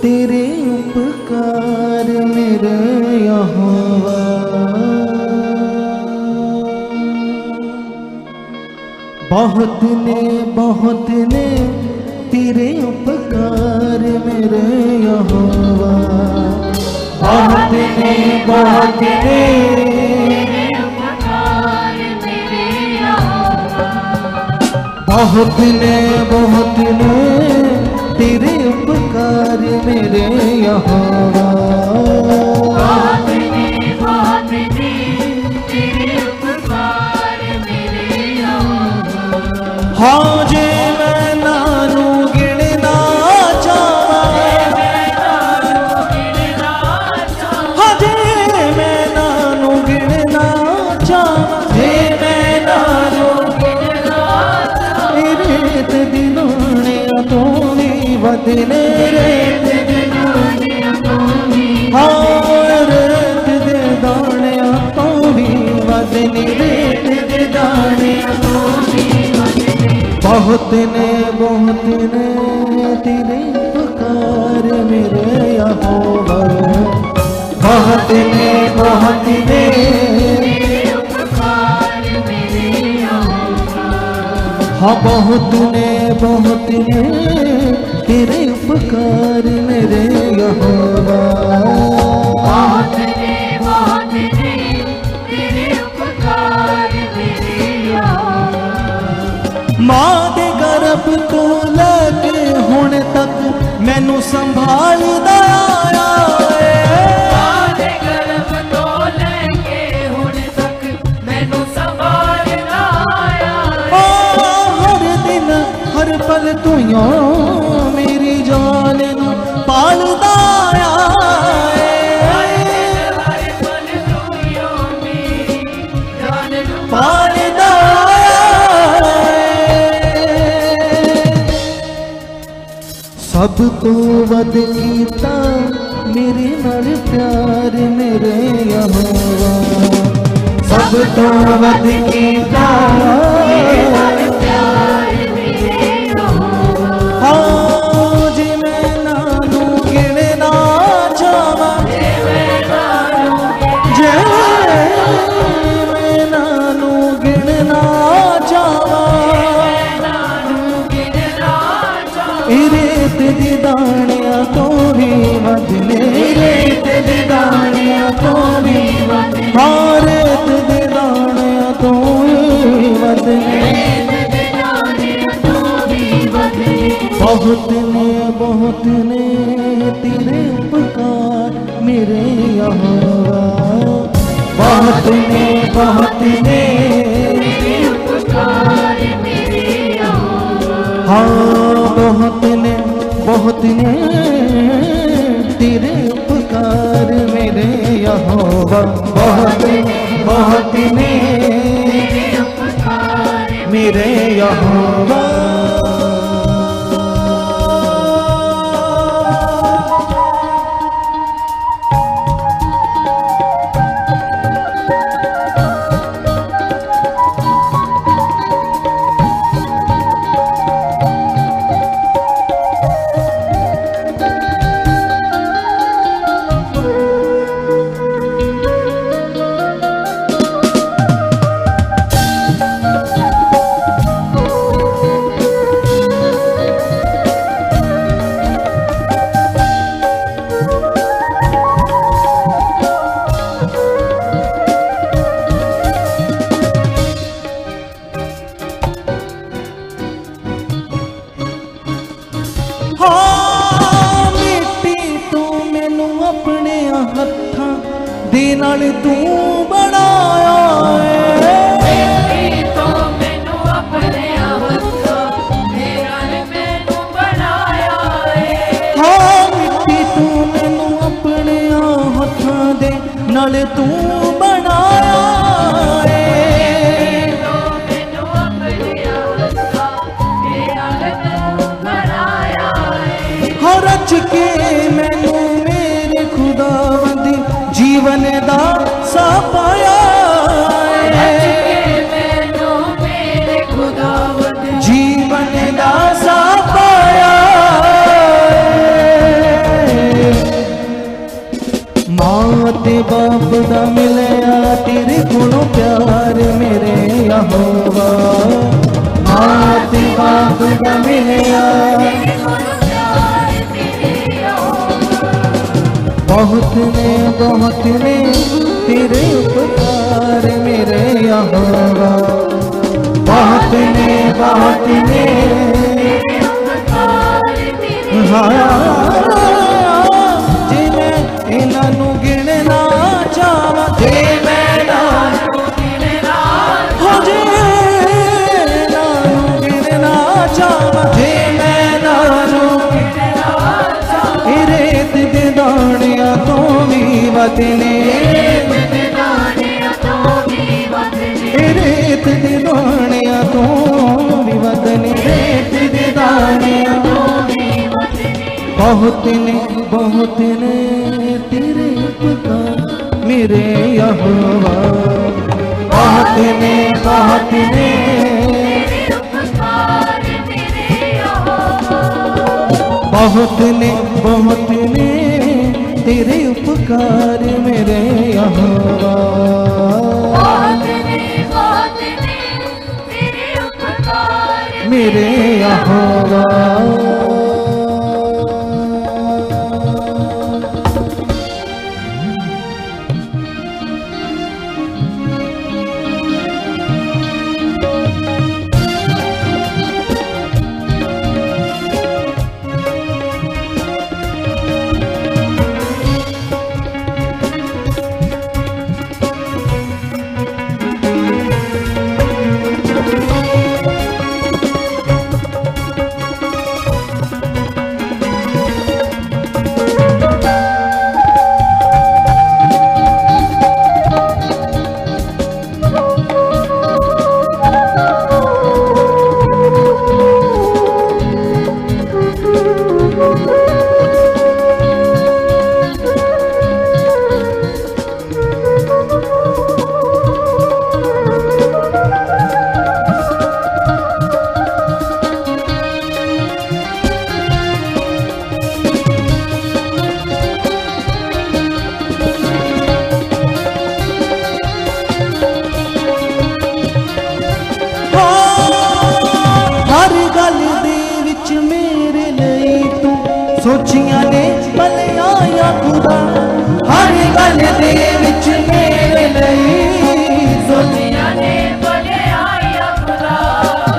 तेरे उपकार मेरे यहोवा। बहुत ने तेरे उपकार मेरे यहोवा। बहुत ने उपकार मेरे यहोवा। बहुत ने तेरे उपकार मेरे यहोवा। बहुत ने तेरे उपकार मेरे यहोवा। हाँ जे मैं नानू गिनना चाहवा। हाँ जे मैं नानू गिनना चाहवा। जे मैं नानू गिनना चाहवा। रेत दिनोने तो भी वदने रेत दिनोने तो भी। हाँ रेत दे दाने तो भी वदने रेत दे दाने तो भी। बहुत ने तेरे उपकार मेरे यहोवा। बहुत ने तेरे उपकार मेरे यहोवा। हाँ बहुत ने तेरे उपकार मेरे यहोवा। बहुत ने तेरे उपकार मेरे यहोवा। मां दे गर्भ तो लेके हुण तक मैनू संभालदा आया है। मां दे गर्भ तो लेके हुण तक मैनू संभालदा आया है। हर दिन हर पल तू मेरी जान नू पालदा आया है। हर पल तू मेरी जान नू पालदा आया है। सब तो वध कीता मेरे नाल प्यार मेरे यहोवा। सब तो वध कीता प्यार मेरे यहोवा। हाँ जे मैं नानू गिनना चाहवा। जे मैं नानू गिनना चाहवा। रेत दी दानिया तो भी वदने रेत दी दानिया तो भी वदने। हाँ रेत दी दानिया तो भी वदने। बहुत ने तेरे उपकार मेरे यहोवा। बहुत ने तेरे उपकार मेरे यहोवा। हाँ बहुत ने तेरे उपकार मेरे यहोवा। बहुत ने तेरे उपकार मेरे यहोवा। हाँ मिट्टी तू मैनू अपने हत्थां दे नाल तू बनाया है। मिट्टी तो मैनू अपने हत्थां दे नाल मैनू बनाया है। हाँ मिट्टी तू मैनू अपने हत्थां दे नाल तू बनाया है। मैनू अपने हत्थां दे नाल मैनू बनाया है। हर रच के मैनू मेरे खुदावंद जीवन दा सा पाया है। मैनू मेरे खुदावंद जीवन दा सा पाया है। बाप दा मिलया तेरे कोलों प्यार मेरे यहोवा। मात बाप दा मिलया बहुत ने तेरे उपकार मेरे यहोवा। बहुत ने जे मैं इन्हां गिनना चाहवा, जे मैं इन्हां गिनना चाहवा, जे मैं रेत दे दाणियां तो भी वधने, रेत दे दाणियां तो भी वधने, रेत दे दाणियां बहुत ने तेरे उपकार मेरे यहोवा। बहुत ने बहुत ने तेरे उपकार मेरे यहोवा। मेरे यहोवा। सोचियां ने भलिया या खुदा, हर गल दे विच मेरे लई सोचियां ने भलिया या खुदा,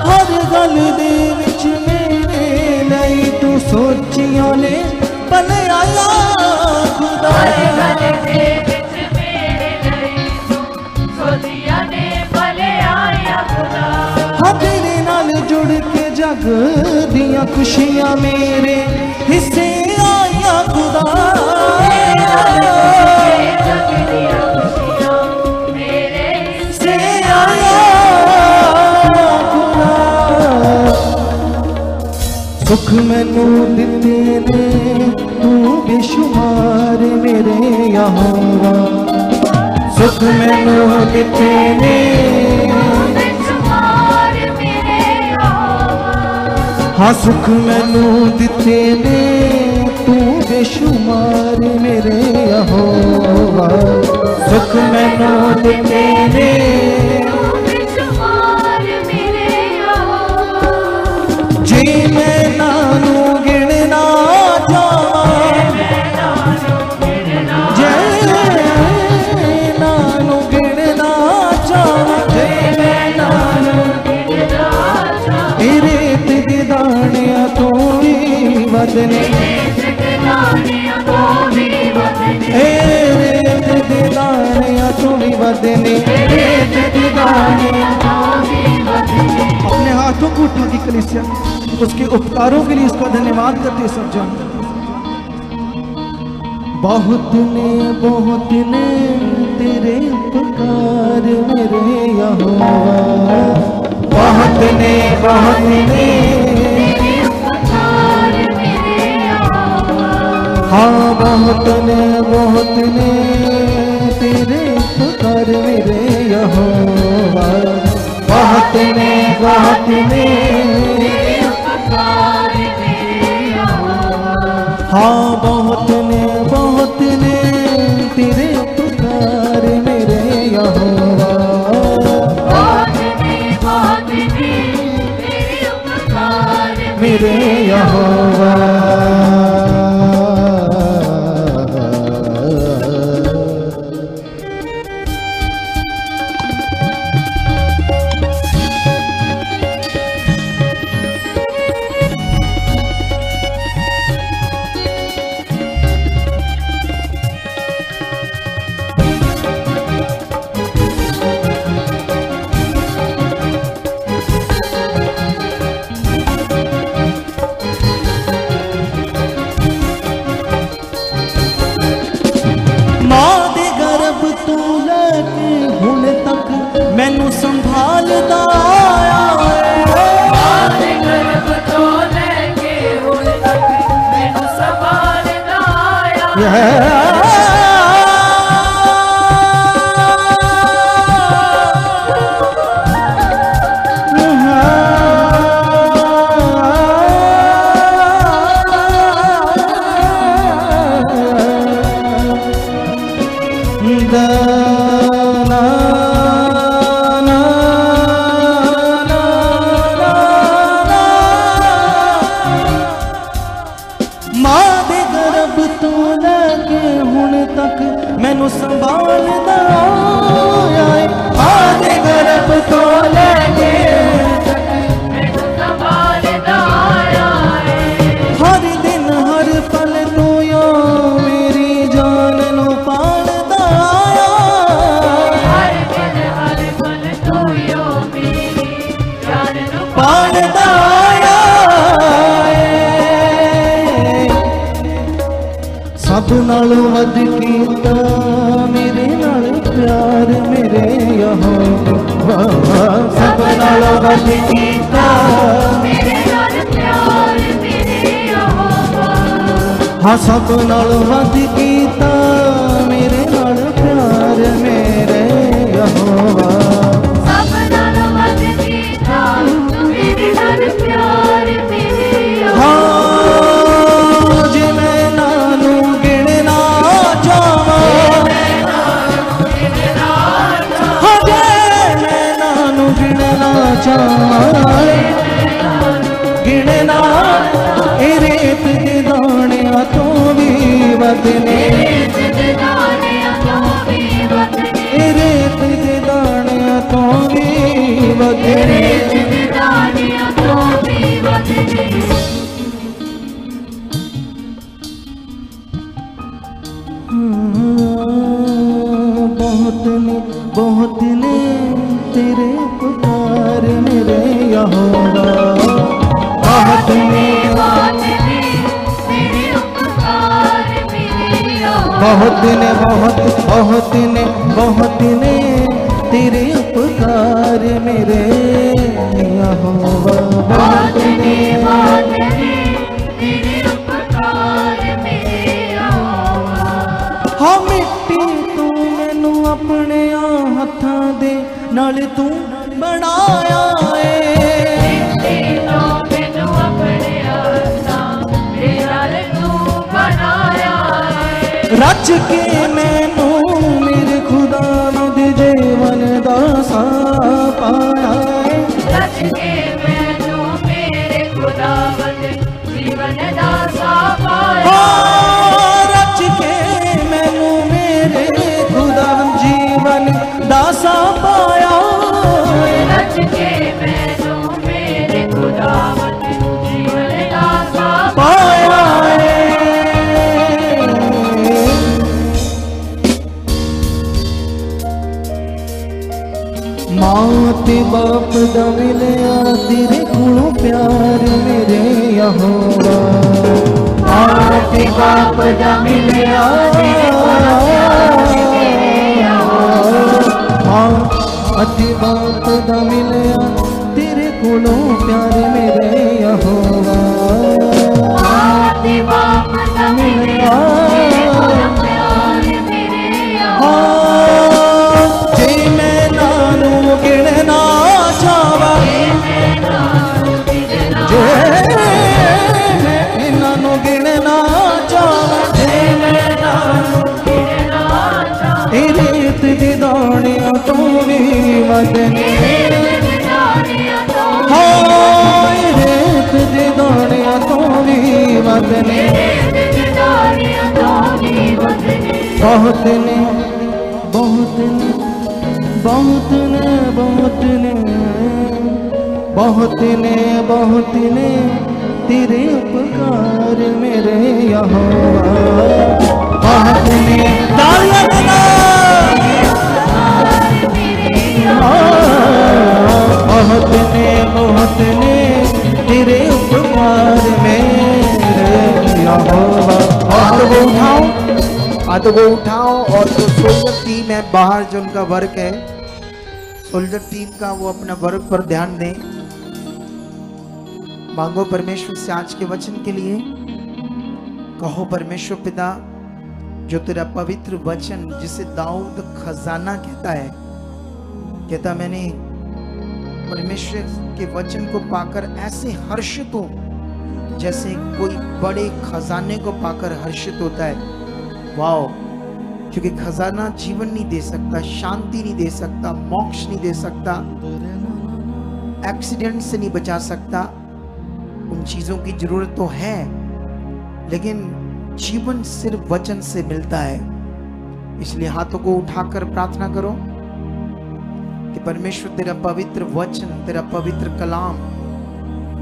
हर गल दे विच मेरे लई तू सोचियां ने भलिया या खुदा, हर गल दे विच मेरे लई तू सोचियां ने भलिया या खुदा। हाँ तेरे नाल जुड़ के जग दियां खुशियां मेरे हिस्से आया खुदा, मेरे हिस्से आया खुदा। सुख मैनू दिते ने तू बेशुमार मेरे यहोवा। सुख मैनू दिते ने हाँ सुख मैनू दिते ने तू बेशुमार मेरे यहोवा। सुख मैनू दिते ने जे मैं नानू गिनना चाहवा, जे नानू गिनना चाहवा, जे मैं नानू रेत दे दाणियां तो भी वधने, रेत दे दाणियां तो भी वधने, रेत दे दाणियां तो भी वधने। अपने हाथों को उठा की कलीसिया उसके उपकारों के लिए इसका धन्यवाद करते सब जन। बहुत ने तेरे उपकार मेरे यहोवा। बहुत ने हाँ बहुत ने तेरे उपकार मेरे यहोवा। बहुत ने हाँ बहुत ने तेरे उपकार मैनू संभालदा आया आदे गरब तो लेके मैनू संभालदा आया हर दिन हर पल तू यो मेरी जान नू पालदा आया हर दिन हर पल तू यो मेरी जान नू पालदा आया सब नालों वध कीता मेरे नाल प्यार मेरे यहोवा सब नालों वध कीता मेरे नाल प्यार मेरे यहोवा हाँ सब नालों वध कीता मेरे नाल प्यार मेरे यहोवा सब नाल वध कीता मेरे नाल प्यार मेरे यहोवा हाँ जे मैं नानू गिनना चाहवां हाँ जे मैं नानू गिनना चाहवां गिनना ए रेत दे दाणियां तो भी वधने ए रेत दे दाणियां तो भी वधने बहुत ने तेरे पुकार मेरे यहोवा बहुत ने बहुत ने बहुत ने तेरे उपकार मेरे यहोवा बहुत ने हाँ मिट्टी तू मैनू अपने हत्थां दे नाल तू बनाया रच के मैनू मेरे खुदा दे जीवन दा सा पाया रच के मैनू मेरे खुदावंद जीवन दा सा पाया रच के मैनू मेरे खुदा जीवन दा सा पाया रच के मैनू मेरे खुदावंद जीवन दा सा पाया मां ते बाप दा मिलिया तेरे कोलों प्यार मेरे यहोवा मां ते बाप दा मिलिया मां ते बाप दा मिलिया तेरे कोलों प्यार मेरे यहोवा मां ते बाप दा मिलिया प्यार मेरे हाँ जे मैं नानू गिनना चाहवां जे मैं नानू गिनना चाहवां जे मैं नानू ए रेत दे दाणियां तो भी वधने हाँ ए रेत दे दाणियां तो भी वधने बहुत ने बहुत ने बहुत ने बहुत ने बहुत ने बहुत ने तेरे उपकार मेरे यहोवा बहुत ने बहुत ने तेरे उपकार मेरे यहोवा हाथ को उठाओ और जो सोल्जर टीम है बाहर जो उनका वर्क है सोल्जर टीम का वो अपना वर्क पर ध्यान दें। मांगो परमेश्वर से आज के वचन के लिए। कहो परमेश्वर पिता जो तेरा पवित्र वचन, जिसे दाऊद खजाना कहता है, कहता मैंने परमेश्वर के वचन को पाकर ऐसे हर्षित हूं जैसे कोई बड़े खजाने को पाकर हर्षित होता है। वाओ! क्योंकि खजाना जीवन नहीं दे सकता, शांति नहीं दे सकता, मोक्ष नहीं दे सकता, एक्सीडेंट से नहीं बचा सकता। उन चीजों की जरूरत तो है, लेकिन जीवन सिर्फ वचन से मिलता है। इसलिए हाथों को उठाकर प्रार्थना करो कि परमेश्वर तेरा पवित्र वचन, तेरा पवित्र कलाम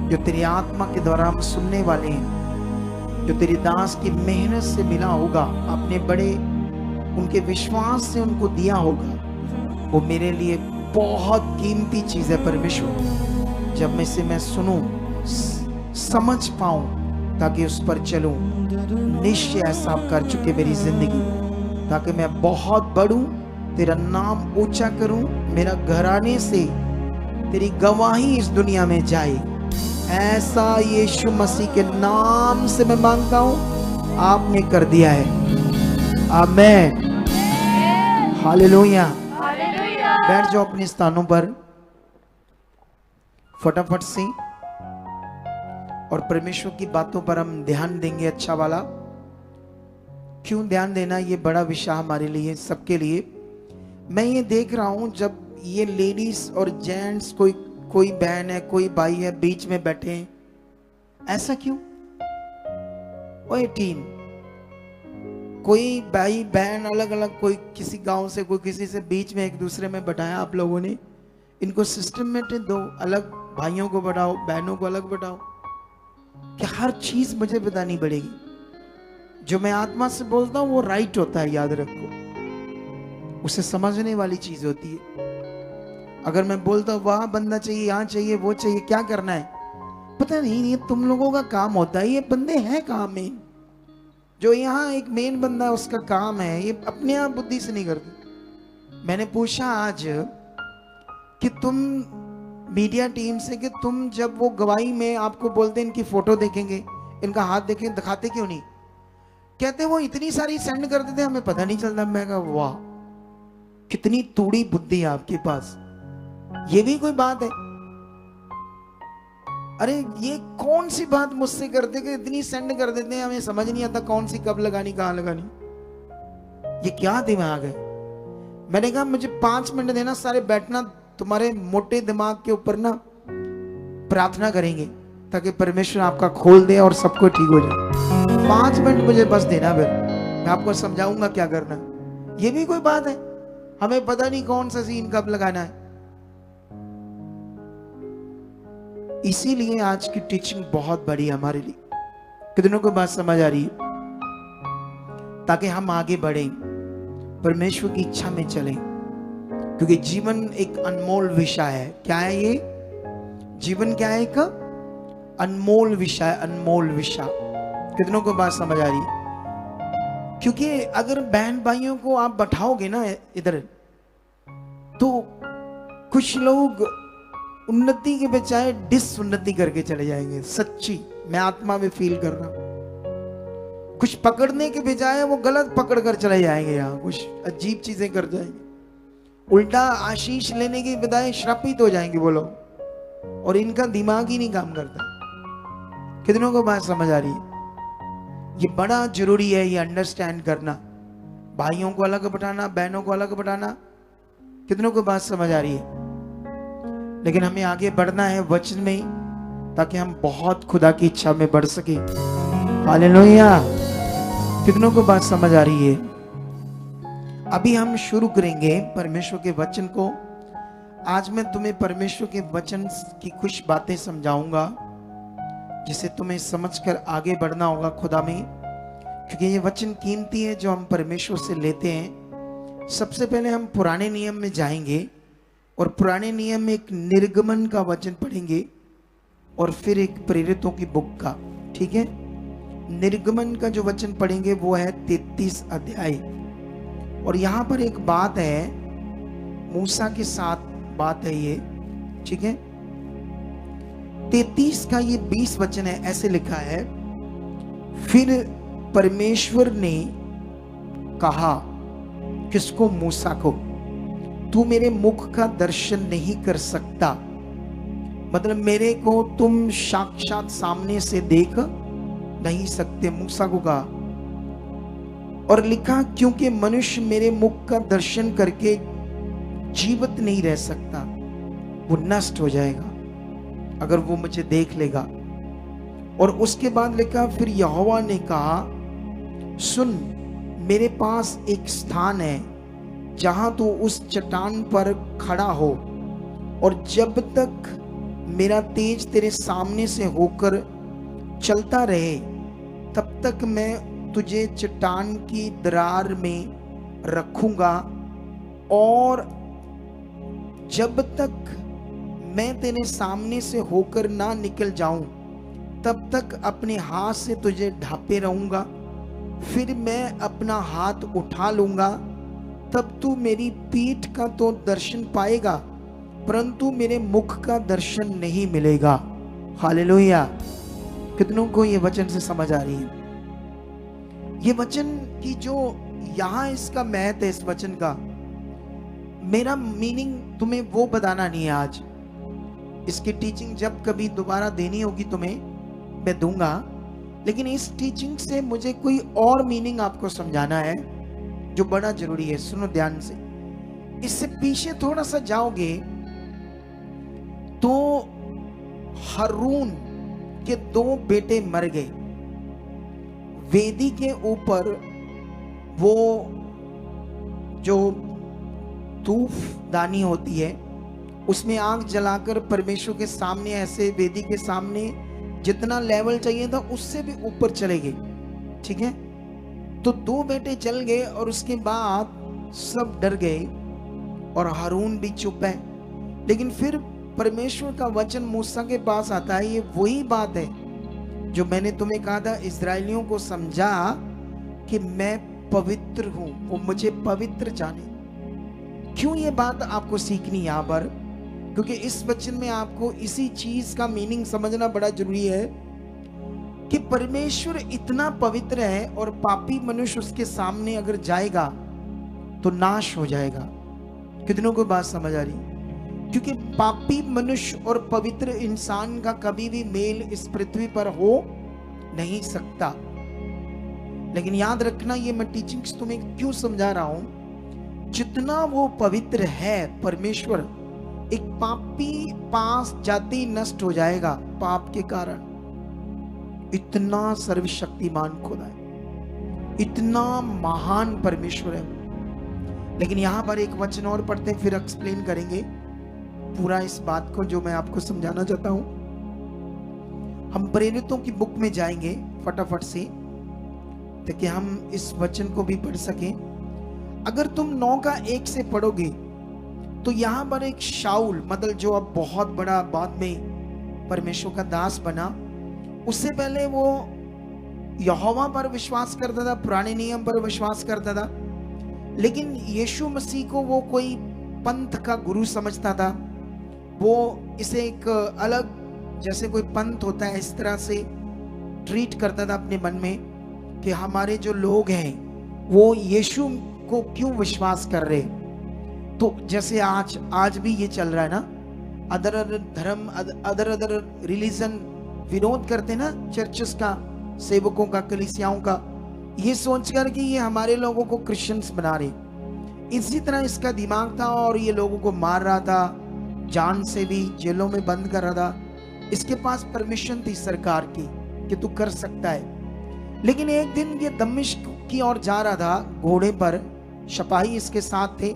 जो तेरी आत्मा के द्वारा हम सुनने वाले हैं, जो तेरी दास की मेहनत से मिला होगा, अपने बड़े उनके विश्वास से उनको दिया होगा, वो मेरे लिए बहुत कीमती चीज है परमेश्वर। जब मैं से मैं सुनूं, समझ पाऊं, ताकि उस पर चलूं। निश्चय ऐसा आप कर चुके मेरी जिंदगी, ताकि मैं बहुत बढ़ूं, तेरा नाम ऊंचा करूं, मेरा घराने से तेरी गवाही इस दुनिया में जाए। ऐसा यीशु मसीह के नाम से मैं मांगता हूं, आपने कर दिया है। आमीन, हालेलुया। बैठ जाओ अपने स्थानों पर फटाफट से, और परमेश्वर की बातों पर हम ध्यान देंगे। अच्छा वाला, क्यों ध्यान देना, ये बड़ा विषय हमारे लिए, सबके लिए। मैं ये देख रहा हूं, जब ये लेडीज और जेंट्स, कोई बहन है, कोई भाई है, बीच में बैठे हैं, ऐसा क्यों? ओए टीम, कोई भाई बहन अलग अलग, कोई किसी गांव से, कोई किसी से, बीच में एक दूसरे में बैठाया आप लोगों ने। इनको सिस्टमेटिक दो, अलग भाइयों को बढ़ाओ, बहनों को अलग बढ़ाओ। कि हर चीज मुझे बतानी पड़ेगी? जो मैं आत्मा से बोलता हूं वो राइट होता है, याद रखो, उसे समझने वाली चीज होती है। अगर मैं बोलता हूं वहां बंदा चाहिए, यहाँ चाहिए, वो चाहिए, क्या करना है पता नहीं, ये तुम लोगों का काम होता है। ये बंदे हैं काम में, जो यहाँ एक मेन बंदा है उसका काम है, ये अपने आप बुद्धि से नहीं करते। मैंने पूछा आज कि तुम मीडिया टीम से, कि तुम जब वो गवाही में आपको बोलते इनकी फोटो देखेंगे, इनका हाथ देखेंगे, दिखाते क्यों नहीं? कहते वो इतनी सारी सेंड कर देते हमें पता नहीं चलता। मैं कहा वाह, कितनी तूड़ी बुद्धि है आपके पास, ये भी कोई बात है? अरे ये कौन सी बात मुझसे करते कि इतनी सेंड कर देते हैं, हमें समझ नहीं आता कौन सी कब लगानी, कहां लगानी। ये क्या दिमाग है? मैंने कहा मुझे 5 मिनट देना, सारे बैठना, तुम्हारे मोटे दिमाग के ऊपर ना प्रार्थना करेंगे, ताकि परमेश्वर आपका खोल दे और सबको ठीक हो जाए। 5 मिनट मुझे बस देना, फिर मैं आपको समझाऊंगा क्या करना। ये भी कोई बात है? हमें पता नहीं कौन सा सीन कब लगाना है। इसीलिए आज की टीचिंग बहुत बड़ी है हमारे लिए। कितनों को बात समझ आ रही है? ताकि हम आगे बढ़ें, परमेश्वर की इच्छा में चलें, क्योंकि जीवन एक अनमोल विषय है। क्या है ये जीवन? क्या है? एक अनमोल विषय, अनमोल विषय। कितनों को बात समझ आ रही है? क्योंकि अगर बहन भाइयों को आप बैठाओगे ना इधर, तो कुछ लोग उन्नति के बजाय डिसउन्नति करके चले जाएंगे। सच्ची, मैं आत्मा में फील कर रहा हूं। कुछ पकड़ने के बजाय वो गलत पकड़ कर चले जाएंगे, यहाँ कुछ अजीब चीजें कर जाएंगे। उल्टा आशीष लेने के बजाय श्रापित हो जाएंगे वो लोग, और इनका दिमाग ही नहीं काम करता। कितनों को बात समझ आ रही है? ये बड़ा जरूरी है ये अंडरस्टैंड करना। भाइयों को अलग बैठाना, बहनों को अलग बैठाना। कितनों को बात समझ आ रही है? लेकिन हमें आगे बढ़ना है वचन में, ताकि हम बहुत खुदा की इच्छा में बढ़ सके। हालेलुया। कितनों को बात समझ आ रही है? अभी हम शुरू करेंगे परमेश्वर के वचन को। आज मैं तुम्हें परमेश्वर के वचन की कुछ बातें समझाऊंगा, जिसे तुम्हें समझकर आगे बढ़ना होगा खुदा में, क्योंकि ये वचन कीमती है जो हम परमेश्वर से लेते हैं। सबसे पहले हम पुराने नियम में जाएंगे, और पुराने नियम में एक निर्गमन का वचन पढ़ेंगे, और फिर एक प्रेरितों की बुक का। ठीक है? निर्गमन का जो वचन पढ़ेंगे वो है 33 अध्याय। और यहां पर एक बात है, मूसा के साथ बात है ये। ठीक है? 33 का ये 20 वचन है, ऐसे लिखा है, फिर परमेश्वर ने कहा, किसको? मूसा को, तू मेरे मुख का दर्शन नहीं कर सकता, मतलब मेरे को तुम साक्षात सामने से देख नहीं सकते, मूसा को कहा। और लिखा, क्योंकि मनुष्य मेरे मुख का दर्शन करके जीवित नहीं रह सकता, वो नष्ट हो जाएगा अगर वो मुझे देख लेगा। और उसके बाद लिखा, फिर यहोवा ने कहा, सुन, मेरे पास एक स्थान है जहां तू उस चट्टान पर खड़ा हो, और जब तक मेरा तेज तेरे सामने से होकर चलता रहे तब तक मैं तुझे चट्टान की दरार में रखूंगा, और जब तक मैं तेरे सामने से होकर ना निकल जाऊं तब तक अपने हाथ से तुझे ढांपे रहूंगा। फिर मैं अपना हाथ उठा लूंगा, तब तू मेरी पीठ का तो दर्शन पाएगा, परंतु मेरे मुख का दर्शन नहीं मिलेगा। हालेलुया। कितनों को ये वचन से समझ आ रही है? ये वचन की जो यहां इसका महत्व है, इस वचन का मेरा मीनिंग तुम्हें वो बताना नहीं है आज। इसकी टीचिंग जब कभी दोबारा देनी होगी तुम्हें, मैं दूंगा, लेकिन इस टीचिंग से मुझे कोई और मीनिंग आपको समझाना है जो बड़ा जरूरी है। सुनो ध्यान से। इससे पीछे थोड़ा सा जाओगे तो हारून के 2 बेटे मर गए। वेदी के ऊपर वो जो धूप दानी होती है उसमें आग जलाकर परमेश्वर के सामने, ऐसे वेदी के सामने जितना लेवल चाहिए था उससे भी ऊपर चले गए। ठीक है, तो 2 बेटे चल गए और उसके बाद सब डर गए और हारून भी चुप है। लेकिन फिर परमेश्वर का वचन मूसा के पास आता है। ये वही बात है जो मैंने तुम्हें कहा था, इस्राएलियों को समझा कि मैं पवित्र हूं, वो मुझे पवित्र जाने। क्यों ये बात आपको सीखनी यहां पर? क्योंकि इस वचन में आपको इसी चीज का मीनिंग समझना बड़ा जरूरी है कि परमेश्वर इतना पवित्र है और पापी मनुष्य उसके सामने अगर जाएगा तो नाश हो जाएगा। कितनों को बात समझ आ रही? क्योंकि पापी मनुष्य और पवित्र इंसान का कभी भी मेल इस पृथ्वी पर हो नहीं सकता। लेकिन याद रखना, ये मैं टीचिंग्स तुम्हें क्यों समझा रहा हूं, जितना वो पवित्र है परमेश्वर, एक पापी पास जाते ही नष्ट हो जाएगा पाप के कारण। इतना सर्वशक्तिमान खुदा है, इतना महान परमेश्वर है। लेकिन यहां पर एक वचन और पढ़ते हैं, फिर एक्सप्लेन करेंगे पूरा इस बात को जो मैं आपको समझाना चाहता हूं। हम प्रेरितों की बुक में जाएंगे फटाफट से, ताकि हम इस वचन को भी पढ़ सकें। अगर तुम 9:1 से पढ़ोगे तो यहां पर एक शाऊल, मतलब जो अब बहुत बड़ा बाद में परमेश्वर का दास बना, उससे पहले वो यहोवा पर विश्वास करता था, पुराने नियम पर विश्वास करता था, लेकिन यीशु मसीह को वो कोई पंथ का गुरु समझता था। वो इसे एक अलग, जैसे कोई पंथ होता है, इस तरह से ट्रीट करता था अपने मन में कि हमारे जो लोग हैं वो यीशु को क्यों विश्वास कर रहे। तो जैसे आज भी ये चल रहा है ना, अदर धर्म, अदर रिलीजन विरोध करते ना चर्चेस का, सेवकों का, कलीसियाओं का, ये सोचकर कि ये हमारे लोगों को क्रिश्चियंस बना रहे। इसी तरह इसका दिमाग था और ये लोगों को मार रहा था, जान से भी जेलों में बंद कर रहा था। इसके पास परमिशन थी सरकार की कि तू कर सकता है। लेकिन एक दिन ये दमिश्क की ओर जा रहा था घोड़े पर, सिपाही इसके साथ थे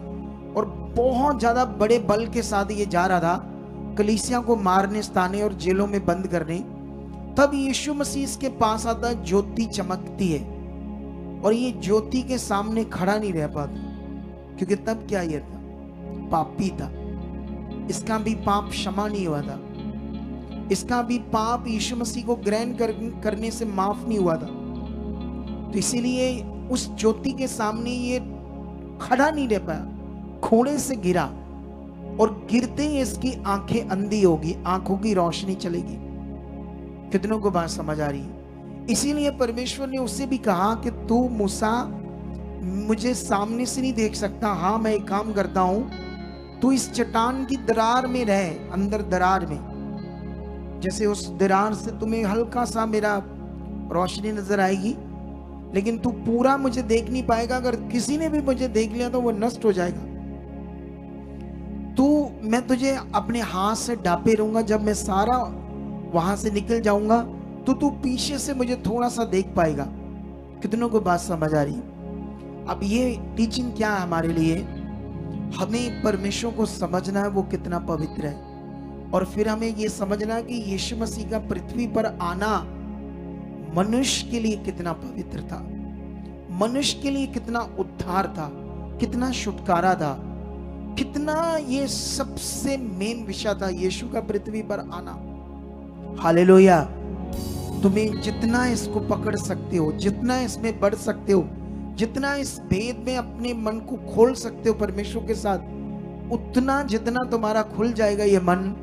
और बहुत ज्यादा बड़े बल के साथ ये जा रहा था कलीसिया को मारने, सताने और जेलों में बंद करने। तब यीशु मसीह इसके पास आता, ज्योति चमकती है और ये ज्योति के सामने खड़ा नहीं रह पाता, क्योंकि तब क्या ये था, पापी था। इसका भी पाप क्षमा नहीं हुआ था, इसका भी पाप यीशु मसीह को ग्रहण करने से माफ नहीं हुआ था। तो इसीलिए उस ज्योति के सामने ये खड़ा नहीं रह पाया, घोड़े से गिरा और गिरते ही इसकी आंखें अंधी होगी, आंखों की रोशनी चलेगी। कितनों को बात समझ आ रही है? इसीलिए परमेश्वर ने उससे भी कहा कि तू मूसा मुझे सामने से नहीं देख सकता, हाँ मैं एक काम करता हूं, तू इस चट्टान की दरार में रहे, अंदर दरार में, जैसे उस दरार से तुम्हें हल्का सा मेरा रोशनी नजर आएगी, लेकिन तू पूरा मुझे देख नहीं पाएगा। अगर किसी ने भी मुझे देख लिया तो वो नष्ट हो जाएगा। मैं तुझे अपने हाथ से ढापे रहूंगा, जब मैं सारा वहां से निकल जाऊंगा तो तू पीछे से मुझे थोड़ा सा देख पाएगा। कितनों को बात समझ आ रही है? अब ये टीचिंग क्या है हमारे लिए? हमें परमेश्वर को समझना है वो कितना पवित्र है, और फिर हमें ये समझना है कि यीशु मसीह का पृथ्वी पर आना मनुष्य के लिए कितना पवित्र था, मनुष्य के लिए कितना उद्धार था, कितना छुटकारा था, कितना ये सबसे मेन विषय था यीशु का पृथ्वी पर आना। हालेलुया। तुम्हें जितना इसको पकड़ सकते हो, जितना इसमें बढ़ सकते हो, जितना इस भेद में अपने मन को खोल सकते हो परमेश्वर के साथ, उतना जितना तुम्हारा खुल जाएगा ये मन,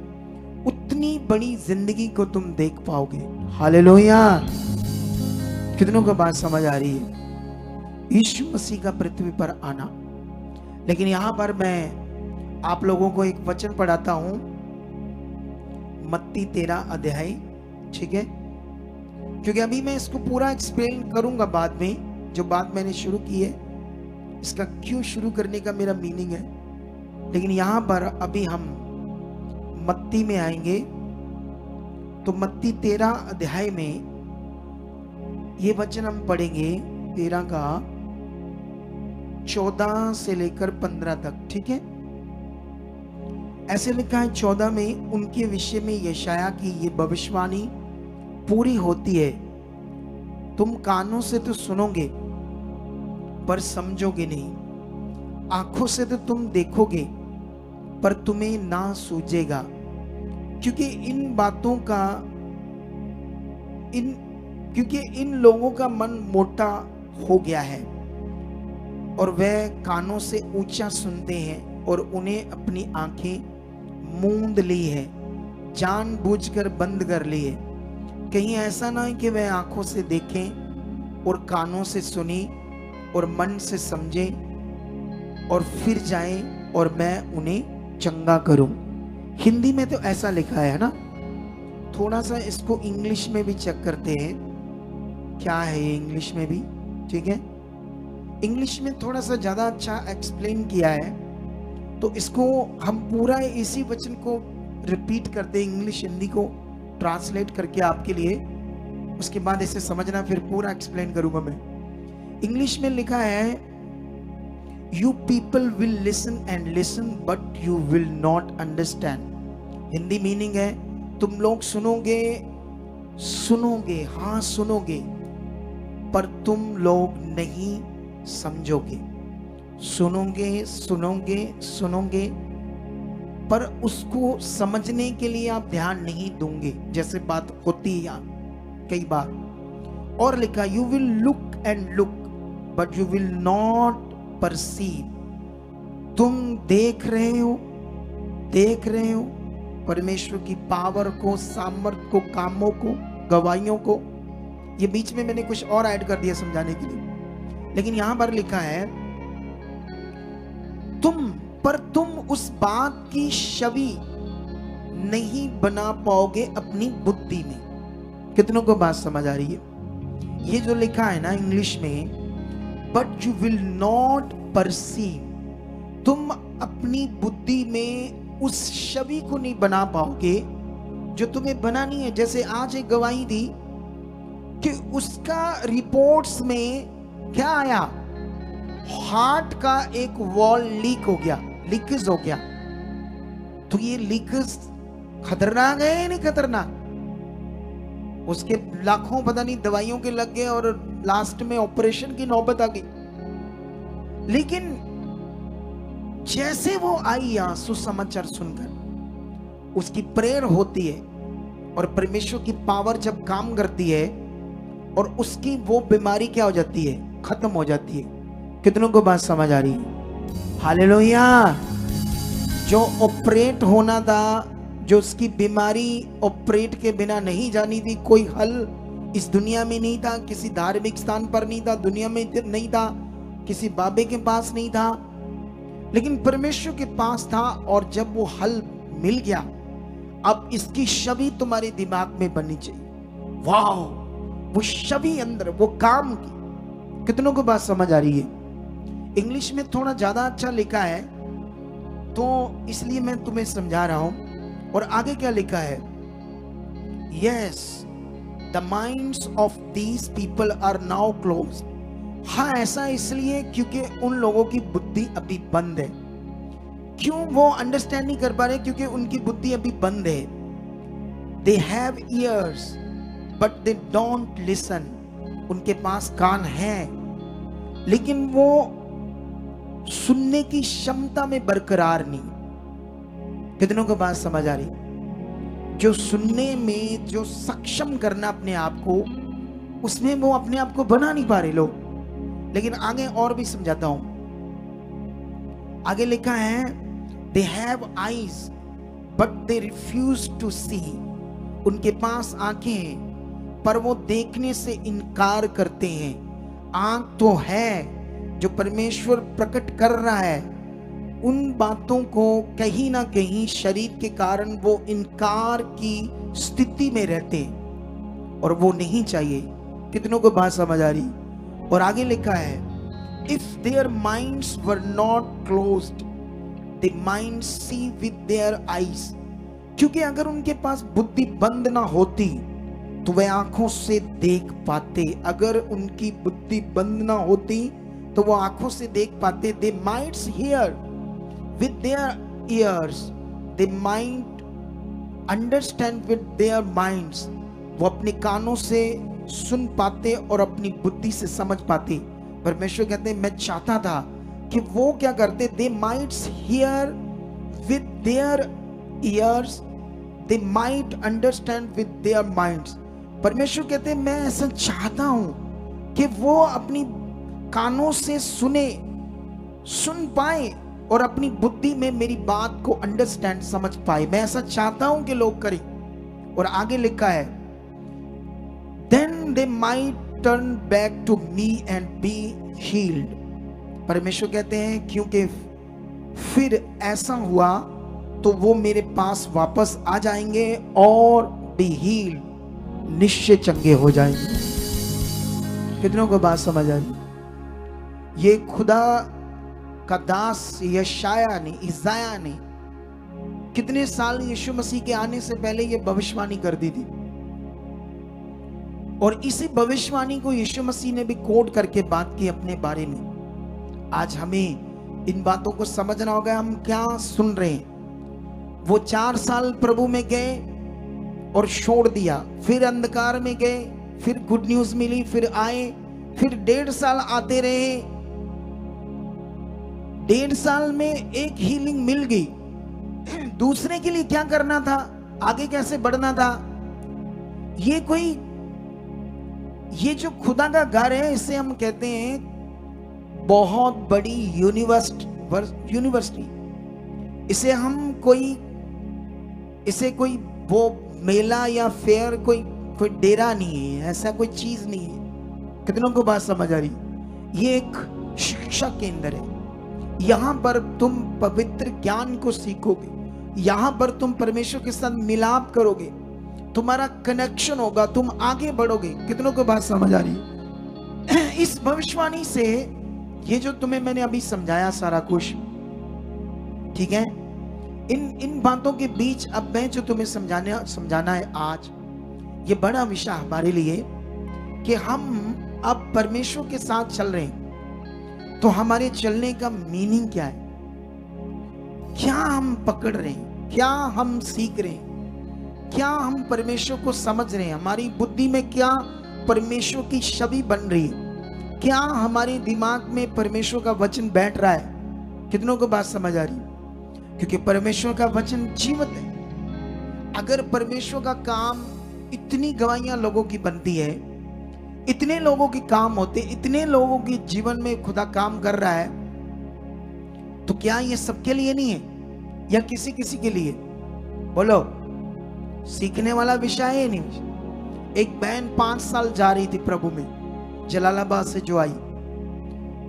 उतनी बड़ी जिंदगी को तुम देख पाओगे। हालेलुया। कितनों को बात समझ आ रही है? यीशु मसीह का पृथ्वी पर आना। लेकिन यहां पर मैं आप लोगों को एक वचन पढ़ाता हूं, मत्ती 13 अध्याय, ठीक है? क्योंकि अभी मैं इसको पूरा एक्सप्लेन करूंगा बाद में, जो बात मैंने शुरू की है, इसका क्यों शुरू करने का मेरा मीनिंग है। लेकिन यहां पर अभी हम मत्ती में आएंगे, तो मत्ती 13 अध्याय में ये वचन हम पढ़ेंगे, 13 का 14 से लेकर 15 तक, ठीक है? ऐसे लिखा है 14 में, उनके विषय में यशाया की ये भविष्यवाणी पूरी होती है, तुम कानों से तो सुनोगे पर समझोगे नहीं, आंखों से तो तुम देखोगे पर तुम्हें ना सूझेगा, क्योंकि इन लोगों का मन मोटा हो गया है, और वह कानों से ऊंचा सुनते हैं, और उन्हें अपनी आंखें मूंद ली है, जानबूझकर बंद कर ली है। कहीं ऐसा ना है कि वह आंखों से देखें और कानों से सुनी और मन से समझें और फिर जाएं और मैं उन्हें चंगा करूं। हिंदी में तो ऐसा लिखा है ना, थोड़ा सा इसको इंग्लिश में भी चेक करते हैं, क्या है ये इंग्लिश में भी, ठीक है? इंग्लिश में थोड़ा सा ज्यादा अच्छा एक्सप्लेन किया है, तो इसको हम पूरा इसी वचन को रिपीट करते हैं, इंग्लिश हिंदी को ट्रांसलेट करके आपके लिए, उसके बाद इसे समझना, फिर पूरा एक्सप्लेन करूंगा मैं। इंग्लिश में लिखा है, you people will listen and listen but you will not understand. Hindi meaning है, तुम लोग सुनोगे, हाँ सुनोगे, पर तुम लोग नहीं समझोगे। सुनोगे पर उसको समझने के लिए आप ध्यान नहीं दोगे, जैसे बात होती है यहाँ कई बार। और लिखा, you will look and look but you will not perceive. तुम देख रहे हो परमेश्वर की पावर को, सामर्थ को, कामों को, गवाहियों को। ये बीच में मैंने कुछ और ऐड कर दिया समझाने के लिए, लेकिन यहां पर लिखा है, तुम उस बात की छवि नहीं बना पाओगे अपनी बुद्धि में। कितनों को बात समझ आ रही है? ये जो लिखा है ना इंग्लिश में, but you will not perceive, तुम अपनी बुद्धि में उस छवि को नहीं बना पाओगे जो तुम्हें बनानी है। जैसे आज एक गवाही दी कि उसका रिपोर्ट्स में क्या आया, हार्ट का एक वॉल लीक हो गया, लीकेज हो गया। तो ये लीकेज खतरनाक है या नहीं खतरनाक? उसके लाखों पता नहीं दवाइयों के लग गए और लास्ट में ऑपरेशन की नौबत आ गई। लेकिन जैसे वो आई यहाँ सुसमाचार सुनकर, उसकी प्रेयर होती है और परमेश्वर की पावर जब काम करती है और उसकी वो बीमारी क्या हो जाती है, खत्म हो जाती है। कितनों को बात समझ आ रही है? हालेलुया। जो ऑपरेट होना था, जो उसकी बीमारी ऑपरेट के बिना नहीं जानी थी, कोई हल इस दुनिया में नहीं था, किसी धार्मिक स्थान पर नहीं था, दुनिया में नहीं था, किसी बाबे के पास नहीं था, लेकिन परमेश्वर के पास था। और जब वो हल मिल गया, अब इसकी छवि तुम्हारे दिमाग में बननी चाहिए। वाह, वो छवि अंदर, वो काम की। कितनों को बात समझ आ रही है? इंग्लिश में थोड़ा ज्यादा अच्छा लिखा है, तो इसलिए मैं तुम्हें समझा रहा हूं। और आगे क्या लिखा है? Yes, the minds of these people are now close. हाँ, ऐसा इसलिए क्योंकि उन लोगों की बुद्धि अभी बंद है। क्यों वो अंडरस्टैंड नहीं कर पा रहे? क्योंकि उनकी बुद्धि अभी बंद है। They have years but they don't listen. उनके पास कान है, लेकिन वो सुनने की क्षमता में बरकरार नहीं। कितनों को बात समझ आ रही? जो सुनने में जो सक्षम करना अपने आप को, उसमें वो अपने आप को बना नहीं पा रहे लोग। लेकिन आगे और भी समझाता हूं। आगे लिखा है, they have eyes but they refuse to see. उनके पास आंखें हैं, पर वो देखने से इनकार करते हैं। आंख तो है, जो परमेश्वर प्रकट कर रहा है, उन बातों को कहीं ना कहीं शरीर के कारण वो इनकार की स्थिति में रहते हैं, और वो नहीं चाहिए। कितनों को बात समझ आ रही? और आगे लिखा है, if their minds were not closed they might see with their eyes. क्योंकि अगर उनके पास बुद्धि बंद ना होती तो वे आंखों से देख पाते। अगर उनकी बुद्धि बंद ना होती तो वो आंखों से देख पाते। They might here with their years, they might understand with their minds. वो अपने कानों से सुन पाते और अपनी बुद्धि से समझ पाते। परमेश्वर कहते हैं, मैं चाहता था कि वो क्या करते? They might here with their years, they might understand with their minds. परमेश्वर कहते हैं, मैं ऐसा चाहता हूं कि वो अपनी कानों से सुन पाए और अपनी बुद्धि में मेरी बात को अंडरस्टैंड समझ पाए। मैं ऐसा चाहता हूं कि लोग करें। और आगे लिखा है, then they might turn back to me and be healed. परमेश्वर कहते हैं, क्योंकि फिर ऐसा हुआ तो वो मेरे पास वापस आ जाएंगे और बी हील्ड, निश्चय चंगे हो जाएंगे। कितनों को बात समझ आ रही? ये खुदा का दास यशाया ने, इज़ाया ने कितने साल यीशु मसीह के आने से पहले ये भविष्यवाणी कर दी थी। और इसी भविष्यवाणी को यीशु मसीह ने भी कोट करके बात की अपने बारे में। आज हमें इन बातों को समझना होगा, हम क्या सुन रहे हैं। वो 4 साल प्रभु में गए और छोड़ दिया, फिर अंधकार में गए, फिर गुड न्यूज मिली, फिर आए, फिर 1.5 साल आते रहे। 1.5 साल में एक हीलिंग मिल गई। दूसरे के लिए क्या करना था, आगे कैसे बढ़ना था? ये जो खुदा का घर है, इसे हम कहते हैं बहुत बड़ी यूनिवर्सिटी। इसे कोई वो मेला या फेयर, कोई डेरा नहीं है, ऐसा कोई चीज नहीं है। कितनों को बात समझ आ रही? ये एक शिक्षा केंद्र है। यहां पर तुम पवित्र ज्ञान को सीखोगे, यहां पर तुम परमेश्वर के साथ मिलाप करोगे, तुम्हारा कनेक्शन होगा, तुम आगे बढ़ोगे। कितनों को बात समझ आ रही है? इस भविष्यवाणी से ये जो तुम्हें मैंने अभी समझाया सारा कुछ, ठीक है, इन बातों के बीच अब मैं जो तुम्हें समझाना है आज, ये बड़ा विषय हमारे लिए कि हम अब परमेश्वर के साथ चल रहे हैं, तो हमारे चलने का मीनिंग क्या है? क्या हम पकड़ रहे हैं? क्या हम सीख रहे हैं? क्या हम परमेश्वर को समझ रहे हैं? हमारी बुद्धि में क्या परमेश्वर की छवि बन रही है? क्या हमारे दिमाग में परमेश्वर का वचन बैठ रहा है? कितनों को बात समझ आ रही है? क्योंकि परमेश्वर का वचन जीवित है। अगर परमेश्वर का काम, इतनी गवाहियां लोगों की बनती है, इतने लोगों के काम होते, इतने लोगों के जीवन में खुदा काम कर रहा है, तो क्या ये सबके लिए नहीं है या किसी किसी के लिए? बोलो, सीखने वाला विषय है नहीं। एक बहन 5 साल जा रही थी प्रभु में, जलालाबाद से जो आई,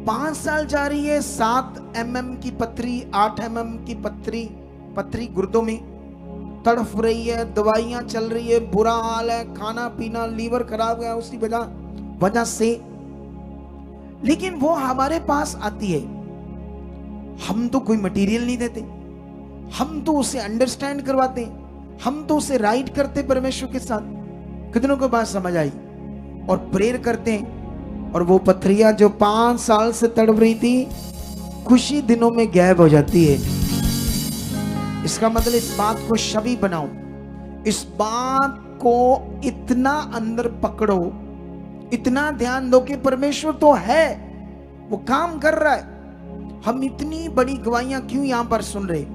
5 साल जा रही है, 7 mm की पथरी, 8 mm की पथरी गुर्दों में तड़फ रही है, दवाइयां चल रही है, बुरा हाल है, खाना पीना, लीवर खराब गया उसी वजह से। लेकिन वो हमारे पास आती है, हम तो कोई मटेरियल नहीं देते, हम तो उसे अंडरस्टैंड करवाते हैं, हम तो उसे राइट करते परमेश्वर के साथ। कितनों को बात समझ आई? और प्रेयर करते हैं, और वो पथरियां जो 5 साल से तड़प रही थी कुछ ही दिनों में गायब हो जाती है। इसका मतलब इस बात को छवि बनाओ, इस बात को इतना अंदर पकड़ो, इतना ध्यान दो कि परमेश्वर तो है, वो काम कर रहा है। हम इतनी बड़ी गवाहियां क्यों यहां पर सुन रहे,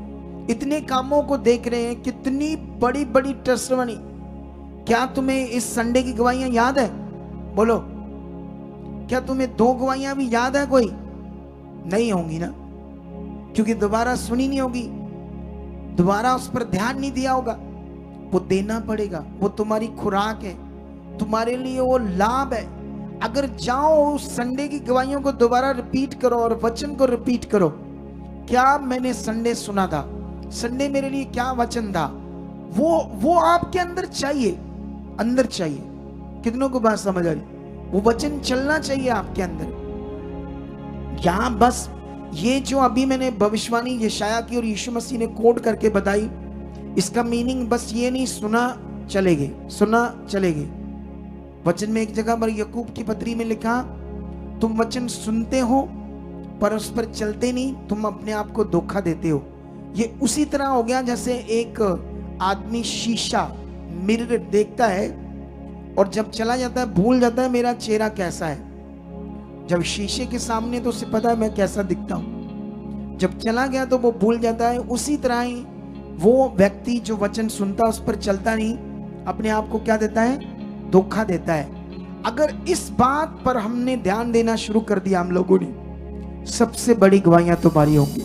इतने कामों को देख रहे हैं, कितनी बड़ी बड़ी टेस्टिमनी। क्या तुम्हें इस संडे की गवाहियां याद है? बोलो, क्या तुम्हें 2 गवाहियां भी याद है? कोई नहीं होंगी ना, क्योंकि दोबारा सुनी नहीं होगी, दोबारा उस पर ध्यान नहीं दिया होगा। वो देना पड़ेगा, वो तुम्हारी खुराक है, तुम्हारे लिए वो लाभ है। अगर जाओ उस संडे की गवाहियों को दोबारा रिपीट करो और वचन को रिपीट करो, क्या मैंने संडे सुना था, संडे मेरे लिए क्या वचन था, वो आपके अंदर चाहिए, अंदर चाहिए। कितनों को बात समझ आ रही? वो वचन चलना चाहिए आपके अंदर। यहां बस ये जो अभी मैंने भविष्यवाणी यशाया की और यीशु मसीह ने कोट करके बताई, इसका मीनिंग बस ये नहीं सुना चलेगे, सुना चलेगे। वचन में एक जगह पर याकूब की पत्री में लिखा, तुम वचन सुनते हो पर उस पर चलते नहीं, तुम अपने आप को धोखा देते हो। ये उसी तरह हो गया जैसे एक आदमी शीशा मिरर देखता है और जब चला जाता है भूल जाता है मेरा चेहरा कैसा है। जब शीशे के सामने तो उसे पता है मैं कैसा दिखता हूं, जब चला गया तो वो भूल जाता है। उसी तरह ही वो व्यक्ति जो वचन सुनता उस पर चलता नहीं, अपने आप को क्या देता है? धोखा देता है। अगर इस बात पर हमने ध्यान देना शुरू कर दिया हम लोगों ने, सबसे बड़ी गवाहियां तुम्हारी होंगी,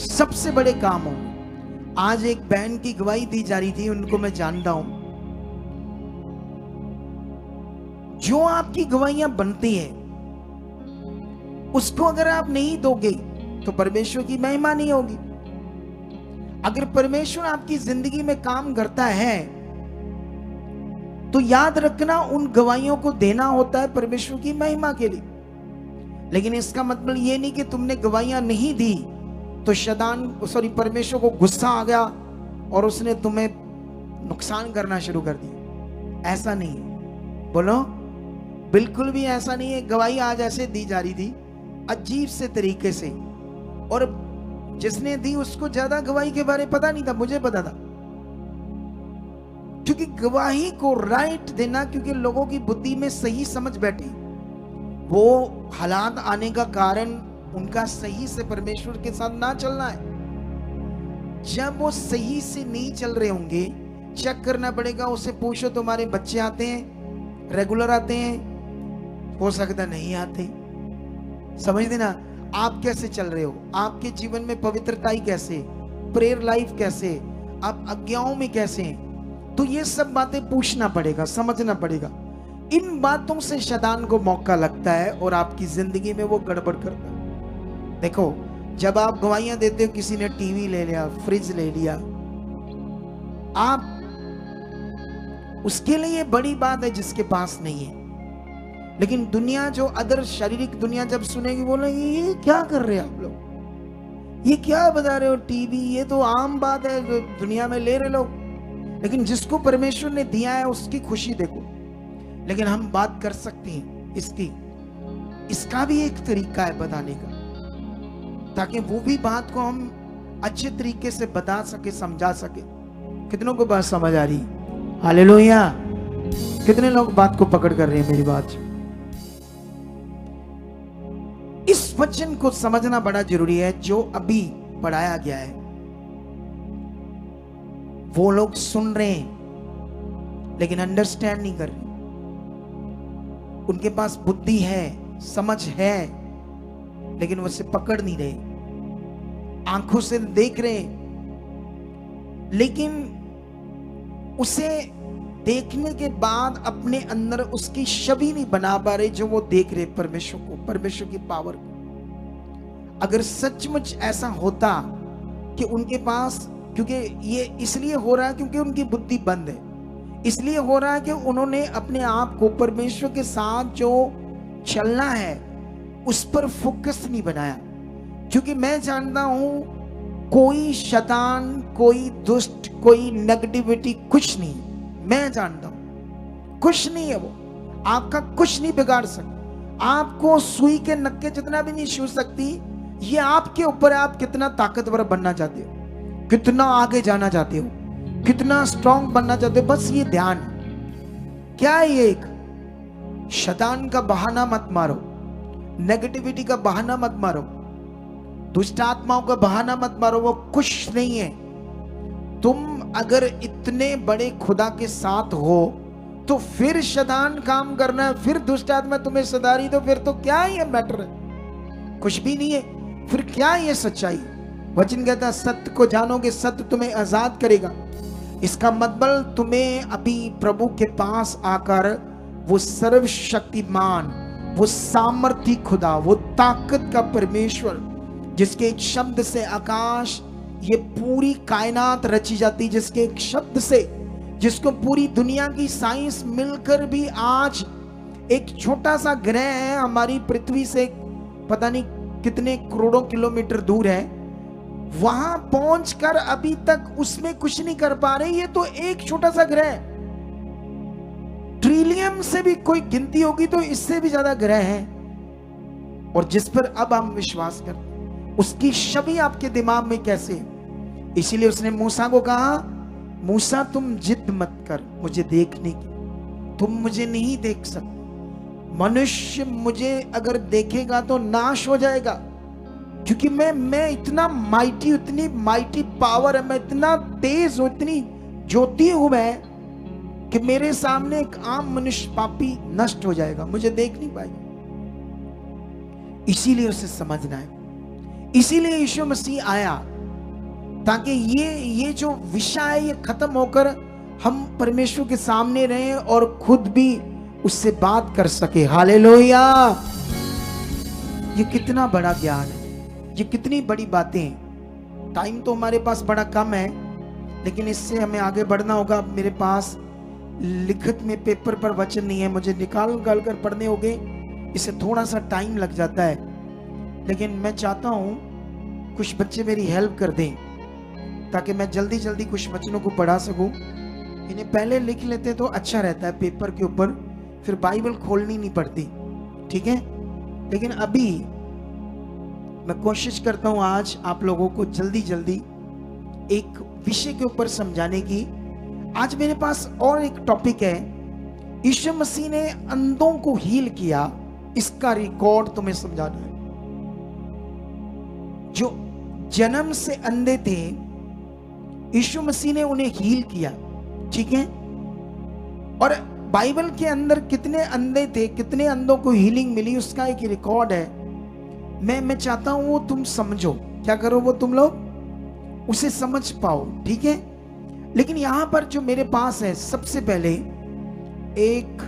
सबसे बड़े काम होंगे। आज एक बहन की गवाही दी जा रही थी, उनको मैं जानता हूं। जो आपकी गवाहियां बनती है उसको अगर आप नहीं दोगे तो परमेश्वर की महिमा नहीं होगी। अगर परमेश्वर आपकी जिंदगी में काम करता है तो याद रखना उन गवाहियों को देना होता है परमेश्वर की महिमा के लिए। लेकिन इसका मतलब ये नहीं कि तुमने गवाहियां नहीं दी तो परमेश्वर को गुस्सा आ गया और उसने तुम्हें नुकसान करना शुरू कर दिया। ऐसा नहीं है, बोलो, बिल्कुल भी ऐसा नहीं है। गवाही आज ऐसे दी जा रही थी अजीब से तरीके से, और जिसने दी उसको ज्यादा गवाही के बारे में पता नहीं था, मुझे पता था। क्योंकि गवाही को राइट देना, क्योंकि लोगों की बुद्धि में सही समझ बैठी, वो हालात आने का कारण उनका सही से परमेश्वर के साथ ना चलना है। जब वो सही से नहीं चल रहे होंगे, चेक करना पड़ेगा। उसे पूछो तुम्हारे बच्चे आते हैं, रेगुलर आते हैं? हो सकता नहीं आते। समझ देना, आप कैसे चल रहे हो, आपके जीवन में पवित्रता कैसे, प्रेयर लाइफ कैसे, आप आज्ञाओं में कैसे हैं। तो ये सब बातें पूछना पड़ेगा, समझना पड़ेगा। इन बातों से शैतान को मौका लगता है और आपकी जिंदगी में वो गड़बड़ करता है। देखो, जब आप गवाहियां देते हो, किसी ने टीवी ले लिया, फ्रिज ले लिया, आप उसके लिए बड़ी बात है जिसके पास नहीं है। लेकिन दुनिया, जो अदर शारीरिक दुनिया जब सुनेगी, बोलेगी ये क्या कर रहे हैं आप लोग, ये क्या बता रहे हो, टीवी, ये तो आम बात है, दुनिया में ले रहे लोग। लेकिन जिसको परमेश्वर ने दिया है उसकी खुशी देखो। लेकिन हम बात कर सकते हैं इसकी, इसका भी एक तरीका है बताने का, ताकि वो भी बात को हम अच्छे तरीके से बता सके, समझा सके। कितनों को बात समझ आ रही? हालेलुया। कितने लोग बात को पकड़ कर रहे हैं मेरी बात? इस वचन को समझना बड़ा जरूरी है। जो अभी पढ़ाया गया है वो लोग सुन रहे हैं लेकिन अंडरस्टैंड नहीं कर रहे। उनके पास बुद्धि है, समझ है, लेकिन वो उसे पकड़ नहीं रहे। आंखों से देख रहे लेकिन उसे देखने के बाद अपने अंदर उसकी छवि नहीं बना पा रहे जो वो देख रहे परमेश्वर को, परमेश्वर की पावर को। अगर सचमुच ऐसा होता कि उनके पास, क्योंकि ये इसलिए हो रहा है क्योंकि उनकी बुद्धि बंद है, इसलिए हो रहा है कि उन्होंने अपने आप को परमेश्वर के साथ जो चलना है उस पर फोकस नहीं बनाया। क्योंकि मैं जानता हूं कोई शैतान, कोई दुष्ट, कोई नेगेटिविटी कुछ नहीं, मैं जानता हूं कुछ नहीं है, वो आपका कुछ नहीं बिगाड़ सकता, आपको सुई के नक्के जितना भी नहीं छू सकती। ये आपके ऊपर है, आप कितना ताकतवर बनना चाहते हो, कितना आगे जाना चाहते हो, कितना स्ट्रांग बनना चाहते हो, बस ये ध्यान। क्या है ये? एक शैतान का बहाना मत मारो, नेगेटिविटी का बहाना मत मारो, दुष्ट आत्माओं का बहाना मत मारो, वो कुछ नहीं है। तुम अगर इतने बड़े खुदा के साथ हो तो फिर शैतान काम करना है, फिर दुष्ट आत्मा तुम्हें सता रही, तो फिर तो क्या ये मैटर है? कुछ भी नहीं है। फिर क्या ये सच्चाई? वचन कहता है सत्य को जानोगे, सत्य तुम्हें आजाद करेगा। इसका मतलब तुम्हें अभी प्रभु के पास आकर वो सर्वशक्तिमान, वो सामर्थी खुदा, वो ताकत का परमेश्वर, जिसके एक शब्द से आकाश, ये पूरी कायनात रची जाती, जिसके एक शब्द से, जिसको पूरी दुनिया की साइंस मिलकर भी आज एक छोटा सा ग्रह है हमारी पृथ्वी से पता नहीं कितने करोड़ों किलोमीटर दूर है, वहां पहुंचकर अभी तक उसमें कुछ नहीं कर पा रहे। ये तो एक छोटा सा ग्रह है, ट्रिलियन से भी कोई गिनती होगी तो इससे भी ज्यादा ग्रह है, और जिस पर अब हम विश्वास करते हैं, उसकी छवि आपके दिमाग में कैसे है? इसीलिए उसने मूसा को कहा, मूसा तुम जिद मत कर मुझे देखने की, तुम मुझे नहीं देख सकते, मनुष्य मुझे अगर देखेगा तो नाश हो जाएगा, क्योंकि मैं इतना माइटी, इतनी माइटी पावर है, मैं इतना तेज हूं, इतनी ज्योति हूं मैं, कि मेरे सामने एक आम मनुष्य पापी नष्ट हो जाएगा, मुझे देख नहीं पाएगा। इसीलिए उसे समझना है, इसीलिए यीशु मसीह आया, ताकि ये जो विषय है ये खत्म होकर हम परमेश्वर के सामने रहें और खुद भी उससे बात कर सके। हालेलुया! ये कितना बड़ा ज्ञान है, ये कितनी बड़ी बातें हैं। टाइम तो हमारे पास बड़ा कम है, लेकिन इससे हमें आगे बढ़ना होगा। मेरे पास लिखित में पेपर पर वचन नहीं है, मुझे निकाल कर पढ़ने होंगे, इससे थोड़ा सा टाइम लग जाता है। लेकिन मैं चाहता हूं कुछ बच्चे मेरी हेल्प कर दें, ताकि मैं जल्दी जल्दी कुछ वचनों को पढ़ा सकूं। इन्हें पहले लिख लेते तो अच्छा रहता है पेपर के ऊपर, फिर बाइबल खोलनी नहीं पड़ती, ठीक है? लेकिन अभी मैं कोशिश करता हूं आज आप लोगों को जल्दी जल्दी एक विषय के ऊपर समझाने की। आज मेरे पास और एक टॉपिक है, यीशु मसीह ने अंधों को हील किया, इसका रिकॉर्ड तुम्हें समझाना है। जो जन्म से अंधे थे, यीशु मसीह ने उन्हें हील किया, ठीक है? और बाइबल के अंदर कितने अंधे थे, कितने अंधों को हीलिंग मिली, उसका एक रिकॉर्ड है। मैं चाहता हूं वो तुम समझो, क्या करो, वो तुम लोग उसे समझ पाओ, ठीक है? लेकिन यहां पर जो मेरे पास है, सबसे पहले एक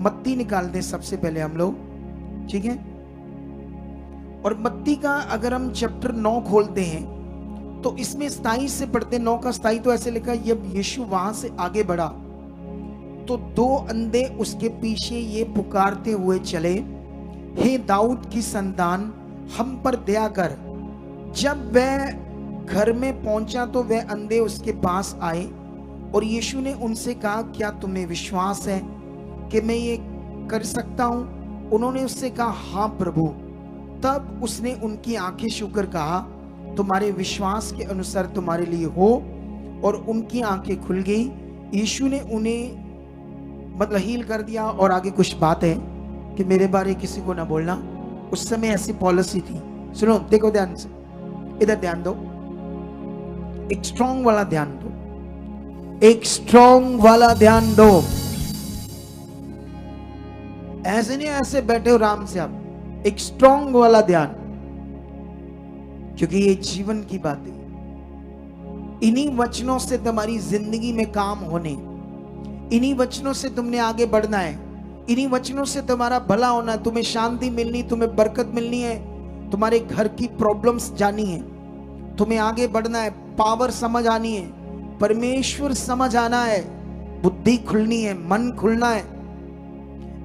मत्ती निकाल दें सबसे पहले हम लोग, ठीक है? और मत्ती का अगर हम चैप्टर 9 खोलते हैं तो इसमें 27 से पढ़ते, 9 का 27, तो ऐसे लिखा, जब यीशु वहां से आगे बढ़ा तो 2 अंधे उसके पीछे ये पुकारते हुए चले, हे दाऊद की संतान, हम पर दया कर। जब वह घर में पहुंचा तो वह अंधे उसके पास आए और यीशु ने उनसे कहा, क्या तुम्हें विश्वास है कि मैं ये कर सकता हूं? उन्होंने उससे कहा, हाँ प्रभु। तब उसने उनकी आंखें छूकर कहा, तुम्हारे विश्वास के अनुसार तुम्हारे लिए हो, और उनकी आंखें खुल गई। यीशु ने उन्हें मतलब हील कर दिया। और आगे कुछ बात है कि मेरे बारे किसी को ना बोलना, उस समय ऐसी पॉलिसी थी। सुनो, देखो ध्यान से, इधर ध्यान दो, एक स्ट्रॉन्ग वाला ध्यान दो, एक स्ट्रॉन्ग वाला ध्यान दो। ऐसे नहीं ऐसे बैठे हो आराम से आप, एक स्ट्रॉन्ग वाला ध्यान, क्योंकि ये जीवन की बात है। इन्हीं वचनों से तुम्हारी जिंदगी में काम होने, इन्हीं वचनों से तुमने आगे बढ़ना है, इन्हीं वचनों से तुम्हारा भला होना है, तुम्हें शांति मिलनी, तुम्हें बरकत मिलनी है, तुम्हारे घर की प्रॉब्लम्स जानी है, तुम्हें आगे बढ़ना है, पावर समझ आनी है, परमेश्वर समझ आना है, बुद्धि खुलनी है, मन खुलना है।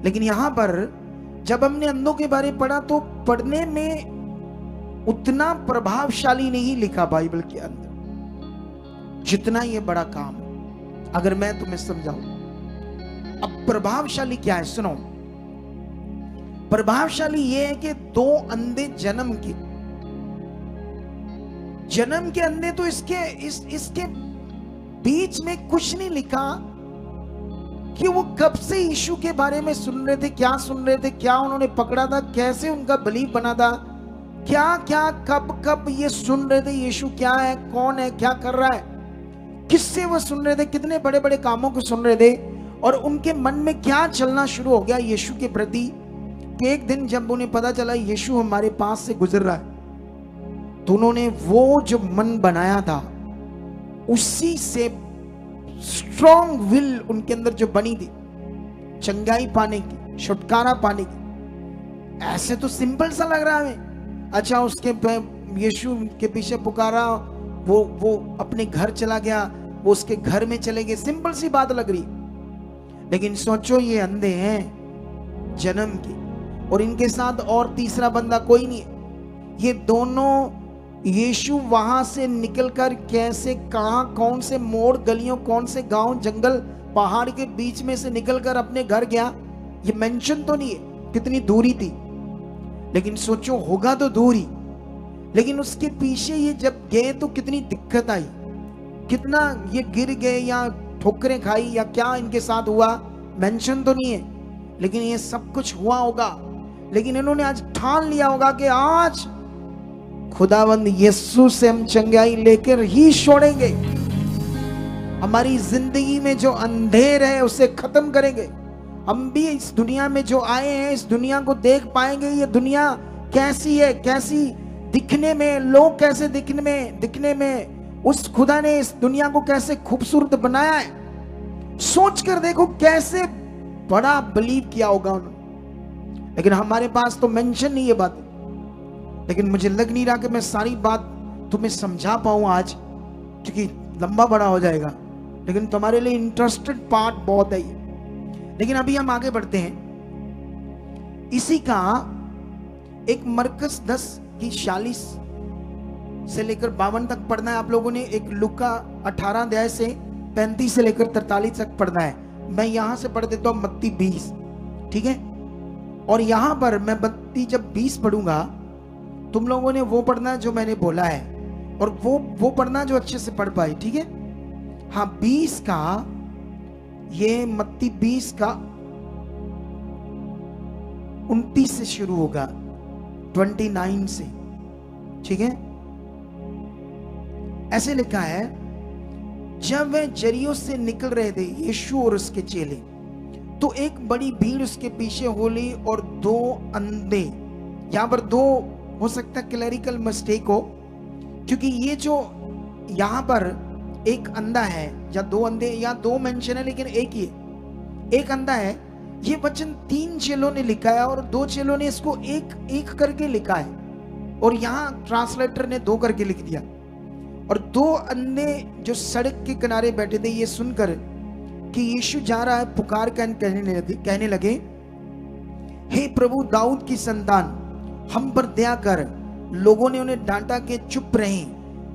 लेकिन यहां पर जब हमने अंधों के बारे में पढ़ा तो पढ़ने में उतना प्रभावशाली नहीं लिखा बाइबल के अंदर जितना ये बड़ा काम है। अगर मैं तुम्हें समझाऊं, अब प्रभावशाली क्या है सुनो। प्रभावशाली ये है कि 2 अंधे जन्म के अंधे, तो इसके बीच में कुछ नहीं लिखा कि वो कब से यीशु के बारे में सुन रहे थे, क्या सुन रहे थे, क्या उन्होंने पकड़ा था, कैसे उनका बिलीफ बना था, क्या क्या कब ये सुन रहे थे, यीशु क्या है, कौन है, क्या कर रहा है, किससे वो सुन रहे थे, कितने बड़े बड़े कामों को सुन रहे थे, और उनके मन में क्या चलना शुरू हो गया यीशु के प्रति कि एक दिन जब उन्हें पता चला यीशु हमारे पास से गुजर रहा है, तो उन्होंने वो जो मन बनाया था उसी से स्ट्रॉन्ग विल उनके अंदर जो बनी थी चंगाई पाने की, छुटकारा पाने की। ऐसे तो सिंपल सा लग रहा है हमें, अच्छा उसके यीशु के पीछे पुकारा, वो अपने घर चला गया, वो उसके घर में चले गए, सिंपल सी बात लग रही। लेकिन सोचो ये अंधे हैं जन्म के, और इनके साथ और तीसरा बंदा कोई नहीं है। ये दोनों यीशु वहां से निकलकर कैसे, कहां, कौन से मोड़ गलियों, कौन से गांव, जंगल, पहाड़ के बीच में से निकलकर अपने घर गया, ये मेंशन तो नहीं है कितनी दूरी थी, लेकिन सोचो होगा तो दूरी। लेकिन उसके पीछे ये जब गए तो कितनी दिक्कत आई, कितना ये गिर गए या ठोकरें खाई या क्या इनके साथ हुआ, मेंशन तो नहीं है, लेकिन ये सब कुछ हुआ होगा। लेकिन इन्होंने आज ठान लिया होगा कि आज खुदावंद यीशु से हम चंगाई लेकर ही छोड़ेंगे, हमारी जिंदगी में जो अंधेर है उसे खत्म करेंगे। हम भी इस दुनिया में जो आए हैं इस दुनिया को देख पाएंगे, ये दुनिया कैसी है, कैसी दिखने में, लोग कैसे दिखने में उस खुदा ने इस दुनिया को कैसे खूबसूरत बनाया है। सोच कर देखो कैसे बड़ा बिलीव किया होगा उन्होंने। लेकिन हमारे पास तो मेंशन नहीं है बात, लेकिन मुझे लग नहीं रहा कि मैं सारी बात तुम्हें समझा पाऊं आज, क्योंकि लंबा बड़ा हो जाएगा, लेकिन तुम्हारे लिए इंटरेस्टेड पार्ट बहुत है ये। लेकिन अभी हम आगे बढ़ते हैं। इसी का एक मरकस 10 की 46 से लेकर 52 तक पढ़ना है आप लोगों ने। एक लुका 18 अध्याय से 35 से लेकर 43 तक पढ़ना है। मैं यहां से पढ़ देता हूं मत्ती 20, ठीक है। और यहां पर मैं मत्ती जब 20 पढ़ूंगा, तुम लोगों ने वो पढ़ना जो मैंने बोला है, और वो पढ़ना जो अच्छे से पढ़ पाए, ठीक है। हाँ, 20 का, ये मत्ती 20 का 29 से शुरू होगा, 29 से, ठीक है। ऐसे लिखा है, जब वे जरियो से निकल रहे थे यीशु और उसके चेले, तो एक बड़ी भीड़ उसके पीछे हो ली, और 2 अंधे, यहां पर 2 हो सकता है क्लरिकल मिस्टेक हो, क्योंकि ये जो यहां पर एक अंधा है या 2 अंधे या 2 मेंशन है, लेकिन एक ही है, एक अंधा है। ये वचन 3 चेलों ने लिखा है और 2 चेलों ने इसको एक करके लिखा है, और यहां ट्रांसलेटर ने 2 करके लिख दिया। और 2 अंधे जो सड़क के किनारे बैठे थे, ये सुनकर कि यीशु जा रहा है, पुकार कर कहने लगे, हे प्रभु दाऊद की संतान, हम पर दया कर। लोगों ने उन्हें डांटा कि चुप रहें,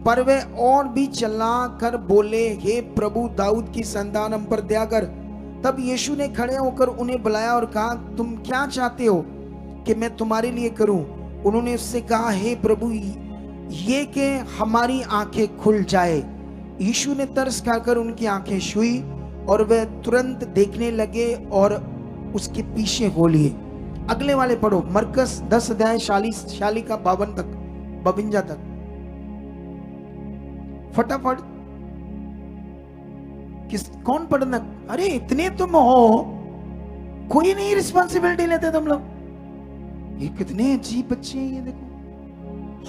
पर वे और भी चिल्ला कर बोले, हे प्रभु दाऊद की संतान, हम पर दया कर। तब यीशु ने खड़े होकर उन्हें बुलाया और कहा, तुम क्या चाहते हो कि मैं तुम्हारे लिए करूं? उन्होंने उससे कहा, हे प्रभु, ये कि हमारी आंखें खुल जाए। यीशु ने तरस खाकर उनकी आंखें छुई और वे तुरंत देखने लगे और उसके पीछे हो लिए। अगले वाले पढ़ो, मरकस 10 अध्याय 46 का 52 तक, फटाफट। कौन पढ़ना? अरे इतने तुम हो, कोई नहीं रिस्पॉन्सिबिलिटी लेते तुम लोग। ये कितने अजीब बच्चे हैं, ये देखो,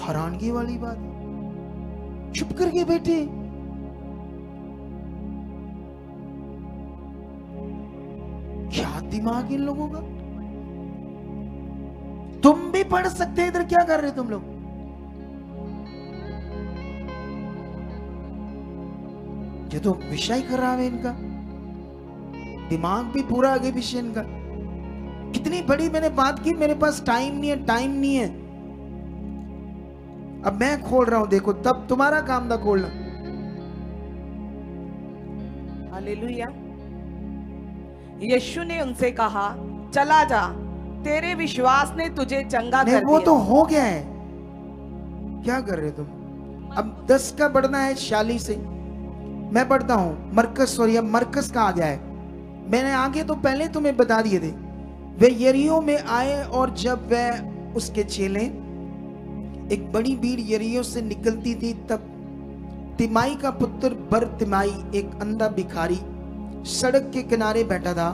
हैरानगी वाली बात है, चुप करके बैठे। दिमाग इन लोगों का। तुम भी पढ़ सकते हैं, इधर क्या कर रहे हो तुम लोग? ये तो विषय खराब है इनका, दिमाग भी पूरा आगे पीछे इनका। कितनी बड़ी मैंने बात की, मेरे पास टाइम नहीं है, टाइम नहीं है। अब मैं खोल रहा हूं, देखो, तब तुम्हारा काम था खोलना। हालेलुया। यीशु ने उनसे कहा, चला जा, तेरे विश्वास ने तुझे चंगा नहीं, कर वो दिया। तो हो गया है। क्या कर रहे हो तुम? अब 10 का बढ़ना है 46 से। मैं पढ़ता हूं मरकस, सॉरी, अब मरकस का आ गया है। मैंने आगे तो पहले तुम्हें बता दिए थे। वे यरीहो में आए, और जब वह उसके चेले, एक बड़ी भीड़ यरीहो से निकलती थी, तब तिमाई का पुत्र बरतिमाई, एक अंधा भिखारी, सड़क के किनारे बैठा था।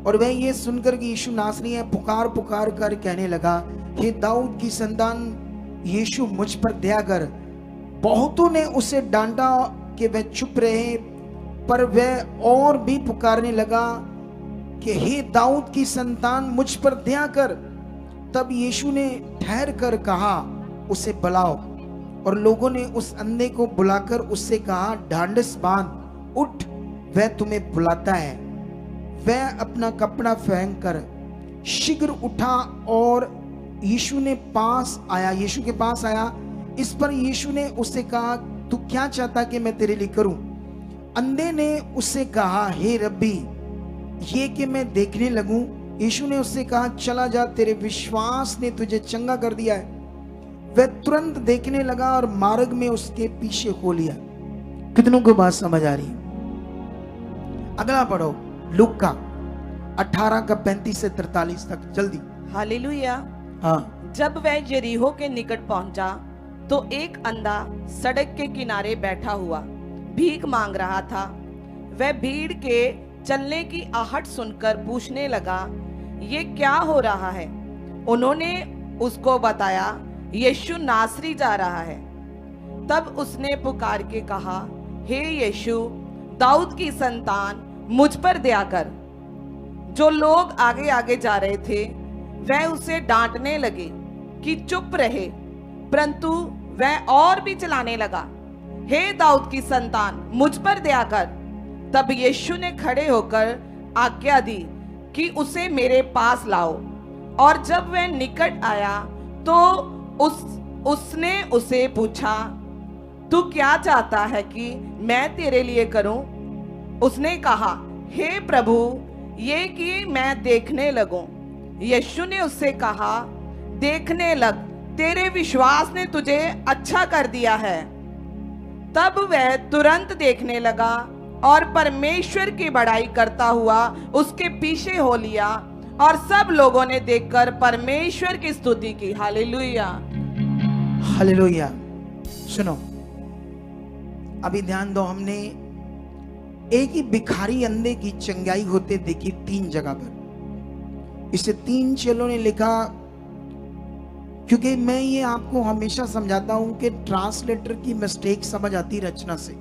और वह ये सुनकर कि यीशु नासरी है, पुकार पुकार कर कहने लगा, हे दाऊद की संतान, यीशु मुझ पर दया कर। बहुतों ने उसे डांटा कि वह चुप रहे, पर वह और भी पुकारने लगा कि हे दाऊद की संतान, मुझ पर दया कर। तब यीशु ने ठहर कर कहा, उसे बुलाओ। और लोगों ने उस अंधे को बुलाकर उससे कहा, ढांढस बांध, उठ, वह तुम्हें बुलाता है। वह अपना कपड़ा फेंक कर शीघ्र उठा और यीशु के पास आया। इस पर यीशु ने उससे कहा, तू क्या चाहता कि मैं तेरे लिए करूं? अंधे ने उससे कहा, हे रब्बी, ये कि मैं देखने लगूं। यीशु ने उससे कहा, चला जा, तेरे विश्वास ने तुझे चंगा कर दिया है। वह तुरंत देखने लगा और मार्ग में उसके पीछे हो लिया। कितनों को बात समझ आ रही है? अगला पढ़ो, लूक का 18 का 35 से 43 तक, जल्दी। हालेलुया। हाँ। जब वह यरीहो के निकट पहुंचा, तो एक अंधा सड़क के किनारे बैठा हुआ भीख मांग रहा था। वह भीड़ के चलने की आहट सुनकर पूछने लगा, ये क्या हो रहा है? उन्होंने उसको बताया, यीशु नासरी जा रहा है। तब उसने पुकार के कहा, हे यीशु, दाऊद की संतान, मुझ पर दया कर। जो लोग आगे आगे जा रहे थे वह उसे डांटने लगे कि चुप रहे, परंतु वह और भी चिल्लाने लगा, हे दाऊद की संतान, मुझ पर दया कर। तब यीशु ने खड़े होकर आज्ञा दी कि उसे मेरे पास लाओ। और जब वह निकट आया तो उसने उसे पूछा, तू क्या चाहता है कि मैं तेरे लिए करूं? उसने कहा, हे प्रभु, ये कि मैं देखने लगूं। यीशु ने उससे कहा, देखने लग, तेरे विश्वास ने तुझे अच्छा कर दिया है। तब वह तुरंत देखने लगा और परमेश्वर की बड़ाई करता हुआ उसके पीछे हो लिया, और सब लोगों ने देखकर परमेश्वर की स्तुति की। Hallelujah, hallelujah. सुनो, अभी ध्यान दो, हमने एक ही भिखारी अंधे की चंगाई होते देखी 3 जगह पर। इसे 3 चेलों ने लिखा, क्योंकि मैं ये आपको हमेशा समझाता हूं कि ट्रांसलेटर की मिस्टेक समझ आती रचना से।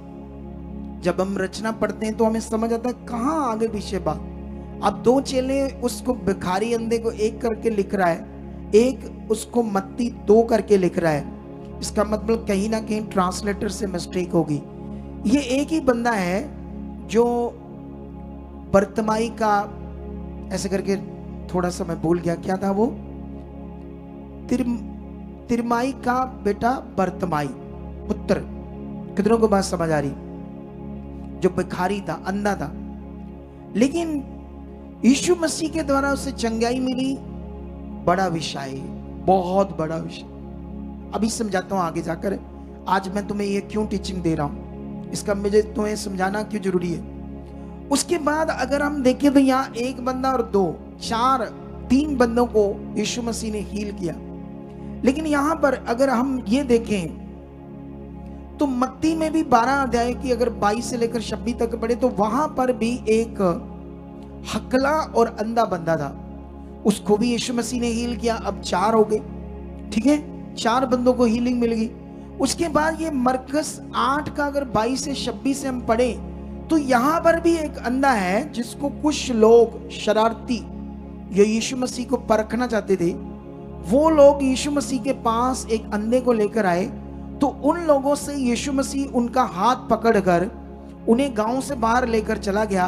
जब हम रचना पढ़ते हैं तो हमें समझ आता है कहां आगे पीछे बात। अब 2 चेले उसको भिखारी अंधे को 1 करके लिख रहा है, एक उसको मत्ती 2 करके लिख रहा है। इसका मतलब कहीं ना कहीं ट्रांसलेटर से मिस्टेक होगी। ये एक ही बंदा है जो बरतमाई का, ऐसे करके, थोड़ा सा मैं भूल गया क्या था वो, तिरमाई का बेटा बरतमाई, पुत्र। कितनों को बात समझ आ रही? जो भिखारी था, अंधा था, लेकिन यीशु मसीह के द्वारा उसे चंगाई मिली। बड़ा विषय, बहुत बड़ा विषय। अभी समझाता हूं आगे जाकर। आज मैं तुम्हें ये क्यों टीचिंग दे रहा हूं, इसका मुझे तुम्हें समझाना क्यों जरूरी है। उसके बाद अगर हम देखें तो यहाँ 1 बंदा और 2, 4, 3 बंदों को यीशु मसीह ने हील किया। लेकिन यहां पर अगर हम ये देखें तो मत्ती में भी 12 अध्याय की अगर 22 से लेकर 26 तक पढ़े तो वहां पर भी एक हकला और अंधा बंदा था, उसको भी यीशु मसीह ने हील किया। अब 4 हो गए, ठीक है, 4 बंदों को हीलिंग मिल गई। उसके बाद ये मरकस 8 का अगर 22 से 26 से हम पढ़े तो यहां पर भी एक अंधा है जिसको कुछ लोग शरारती जो यीशु मसीह को परखना चाहते थे, वो लोग यीशु मसीह के पास एक अंधे को लेकर आए। तो उन लोगों से यीशु मसीह उनका हाथ पकड़कर उन्हें गांव से बाहर लेकर चला गया।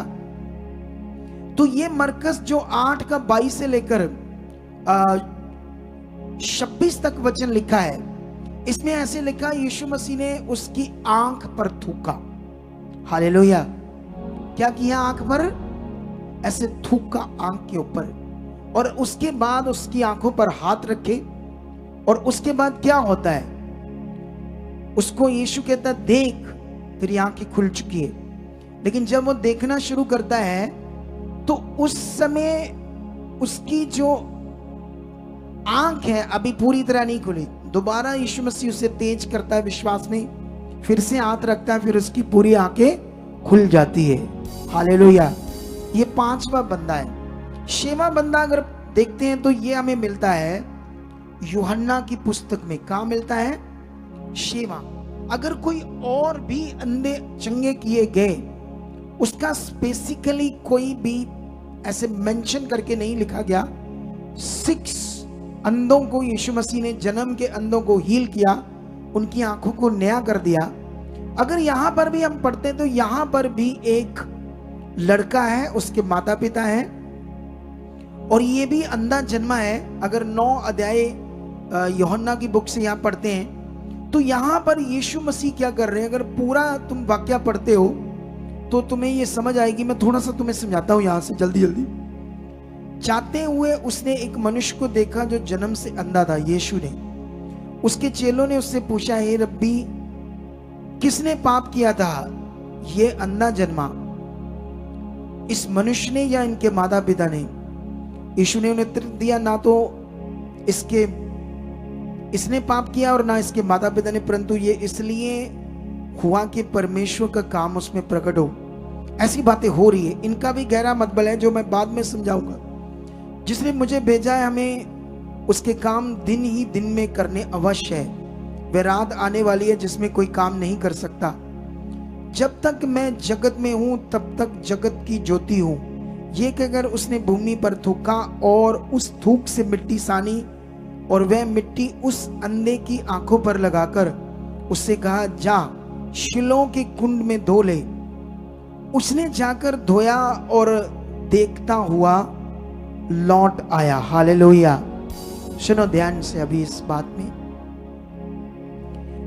तो ये मरकस जो 8 का 22 से लेकर 26 तक वचन लिखा है, इसमें ऐसे लिखा यीशु मसीह ने उसकी आंख पर थूका। हालेलुया। क्या किया? आंख पर ऐसे थूका, आंख के ऊपर, और उसके बाद उसकी आंखों पर हाथ रखे। और उसके बाद क्या होता है? उसको यीशु कहता देख तेरी आंखें खुल चुकी है। लेकिन जब वो देखना शुरू करता है तो उस समय उसकी जो आंख है अभी पूरी तरह नहीं खुली। दोबारा यीशु मसीह उसे तेज करता है विश्वास में, फिर से हाथ रखता है, फिर उसकी पूरी आंखें खुल जाती है। हालेलुया। ये 5वां बंदा है। 6वां बंदा अगर देखते हैं तो ये हमें मिलता है यूहन्ना की पुस्तक में। कहाँ मिलता है? 6वां। अगर कोई और भी अंधे चंगे किए गए, उसका स्पेसिकली कोई भी ऐसे मेंशन करके नहीं लिखा गया। 6 अंधों को यीशु मसीह ने, जन्म के अंधों को हील किया, उनकी आंखों को नया कर दिया। अगर यहां पर भी हम पढ़ते तो यहां पर भी एक लड़का है, उसके माता पिता हैं, और ये भी अंधा जन्मा है। अगर 9 अध्याय यूहन्ना की बुक से यहां पढ़ते हैं तो यहां पर यीशु मसीह क्या कर रहे हैं, अगर पूरा तुम वाक्य पढ़ते हो तो तुम्हें ये समझ आएगी। मैं थोड़ा सा तुम्हें समझाता हूं यहां से जल्दी जल्दी। जाते हुए उसने एक मनुष्य को देखा जो जन्म से अंधा था। यीशु ने, उसके चेलों ने उससे पूछा, हे रब्बी, किसने पाप किया था, ये अंधा जन्मा, इस मनुष्य ने या इनके माता पिता ने? यीशु ने उन्हें उत्तर दिया, ना तो इसने पाप किया और ना इसके माता पिता ने, परंतु ये इसलिए हुआ कि परमेश्वर का काम उसमें प्रकट हो। ऐसी बातें हो रही है, इनका भी गहरा मतलब है जो मैं बाद में समझाऊंगा। जिसने मुझे भेजा है, हमें उसके काम दिन ही दिन में करने अवश्य है। वह रात आने वाली है जिसमें कोई काम नहीं कर सकता। जब तक मैं जगत में हूं तब तक जगत की ज्योति हूं। ये कहकर उसने भूमि पर थूका और उस थूक से मिट्टी सानी, और वह मिट्टी उस अंधे की आंखों पर लगाकर उससे कहा, जा शिलोह के कुंड में धो ले। उसने जाकर धोया और देखता हुआ लौट आया। हालेलुया। सुनो ध्यान से अभी इस बात में।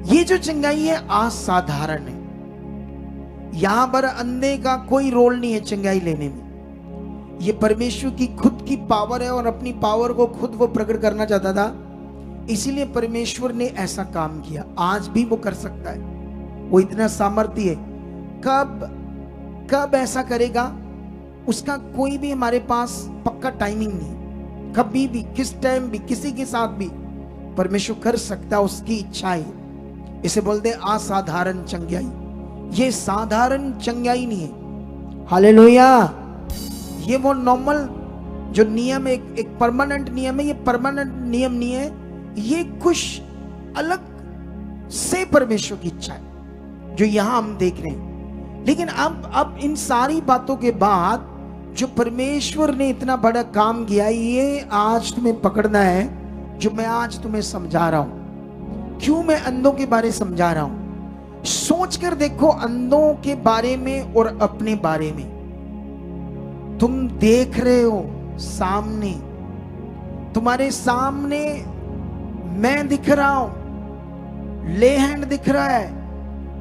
ये जो चंगाई है असाधारण है। यहां पर अंधे का कोई रोल नहीं है चंगाई लेने में। ये परमेश्वर की खुद की पावर है और अपनी पावर को खुद वो प्रकट करना चाहता था, इसीलिए परमेश्वर ने ऐसा काम किया। आज भी वो कर सकता है, वो इतना सामर्थ्य है। कब ऐसा करेगा उसका कोई भी हमारे पास पक्का टाइमिंग नहीं। कभी भी, किस टाइम भी, किसी के साथ भी परमेश्वर कर सकता है, उसकी इच्छा है। इसे बोलते हैं असाधारण चंगाई। ये साधारण चंगाई नहीं है। हालेलुया। ये वो नॉर्मल जो नियम है, एक परमानेंट नियम है, ये परमानेंट नियम नहीं है। ये कुछ अलग से परमेश्वर की इच्छा है जो यहां हम देख रहे हैं। लेकिन अब इन सारी बातों के बाद जो परमेश्वर ने इतना बड़ा काम किया, ये आज तुम्हें पकड़ना है जो मैं आज तुम्हें समझा रहा हूं। क्यों मैं अंधों के बारे समझा रहा हूं? सोचकर देखो अंधों के बारे में और अपने बारे में। तुम देख रहे हो सामने, तुम्हारे सामने मैं दिख रहा हूं, ले हैंड दिख रहा है।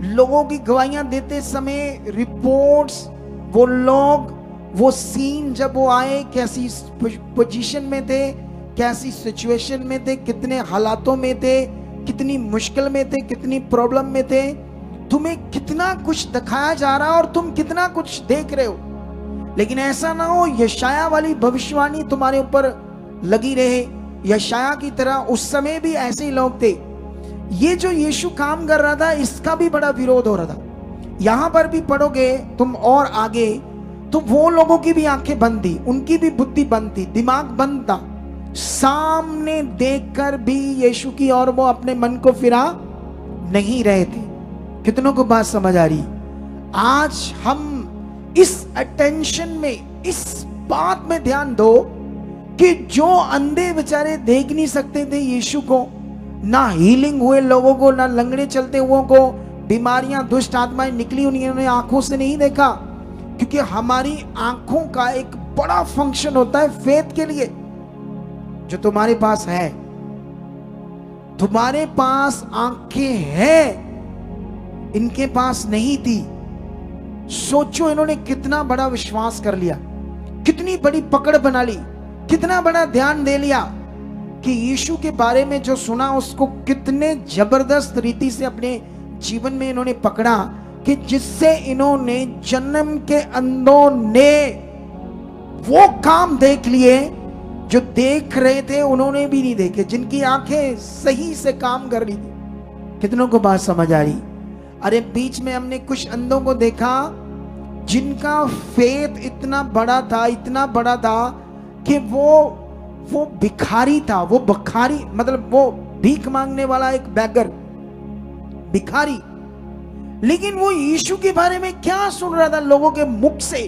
लोगों की गवाहियां देते समय रिपोर्ट्स, वो लोग, वो सीन जब वो आए, कैसी पोजीशन में थे, कैसी सिचुएशन में थे, कितने हालातों में थे, कितनी मुश्किल में थे, कितनी प्रॉब्लम में थे, तुम्हें कितना कुछ दिखाया जा रहा है और तुम कितना कुछ देख रहे हो। लेकिन ऐसा ना हो यशाया वाली भविष्यवाणी तुम्हारे ऊपर लगी रहे। यशाया की तरह उस समय भी ऐसे ही लोग थे। ये जो यीशु काम कर रहा था, इसका भी बड़ा विरोध हो रहा था। यहां पर भी पढ़ोगे तुम और आगे, तो वो लोगों की भी आंखें बंद थी, उनकी भी बुद्धि बंद थी, दिमाग बंद था। सामने देखकर भी यीशु की और वो अपने मन को फिरा नहीं रहे थे। कितनों को बात समझ आ रही? आज हम इस अटेंशन में, इस बात में ध्यान दो कि जो अंधे बेचारे देख नहीं सकते थे यीशु को, ना हीलिंग हुए लोगों को, ना लंगड़े चलते हुओं को, बीमारियां दुष्ट आत्माएं निकली उन्होंने आंखों से नहीं देखा, क्योंकि हमारी आंखों का एक बड़ा फंक्शन होता है फेथ के लिए। जो तुम्हारे पास है, तुम्हारे पास आंखें हैं, इनके पास नहीं थी। सोचो इन्होंने कितना बड़ा विश्वास कर लिया, कितनी बड़ी पकड़ बना ली, कितना बड़ा ध्यान दे लिया कि यीशु के बारे में जो सुना उसको कितने जबरदस्त रीति से अपने जीवन में इन्होंने पकड़ा, कि जिससे इन्होंने जन्म के अंधों ने वो काम देख लिए जो देख रहे थे उन्होंने भी नहीं देखे, जिनकी आंखें सही से काम कर रही थी। कितनों को बात समझ आ रही? अरे बीच में हमने कुछ अंधों को देखा जिनका फेथ इतना बड़ा था, इतना बड़ा था कि वो भिखारी था, वो बखारी, मतलब वो भीख मांगने वाला एक बैगर, भिखारी, लेकिन वो यीशु के बारे में क्या सुन रहा था लोगों के मुख से,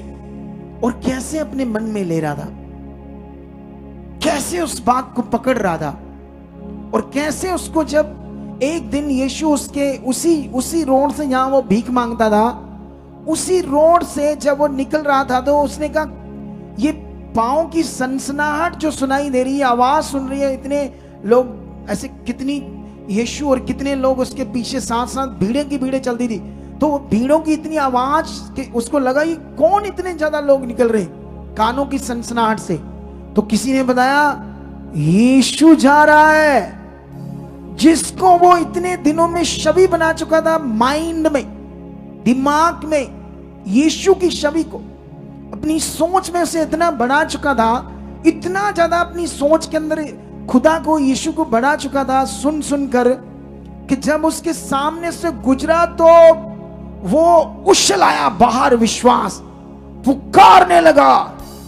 और कैसे अपने मन में ले रहा था, कैसे उस बात को पकड़ रहा था, और कैसे उसको जब एक दिन यीशु उसके उसी रोड से जहां वो भीख मांगता था, उसी रोड से जब वो निकल रहा था तो उसने कहा ये पांव की सनसनाहट जो सुनाई दे रही है, आवाज सुन रही है, इतने लोग ऐसे, कितनी यीशु और कितने लोग उसके पीछे साथ साथ भीड़ें की भीड़ें चलती थी, तो वो भीड़ों की इतनी आवाज कि उसको लगा ये कौन इतने ज्यादा लोग निकल रहे कानों की सनसनाहट से। तो किसी ने बताया यीशु जा रहा है, जिसको वो इतने दिनों में छवि बना चुका था, माइंड में, दिमाग में यीशु की छवि को अपनी सोच में उसे इतना बना चुका था, इतना ज्यादा अपनी सोच के अंदर खुदा को, यीशु को बढ़ा चुका था सुन सुनकर, कि जब उसके सामने से गुजरा तो वो उछल आया बाहर, विश्वास, पुकारने लगा,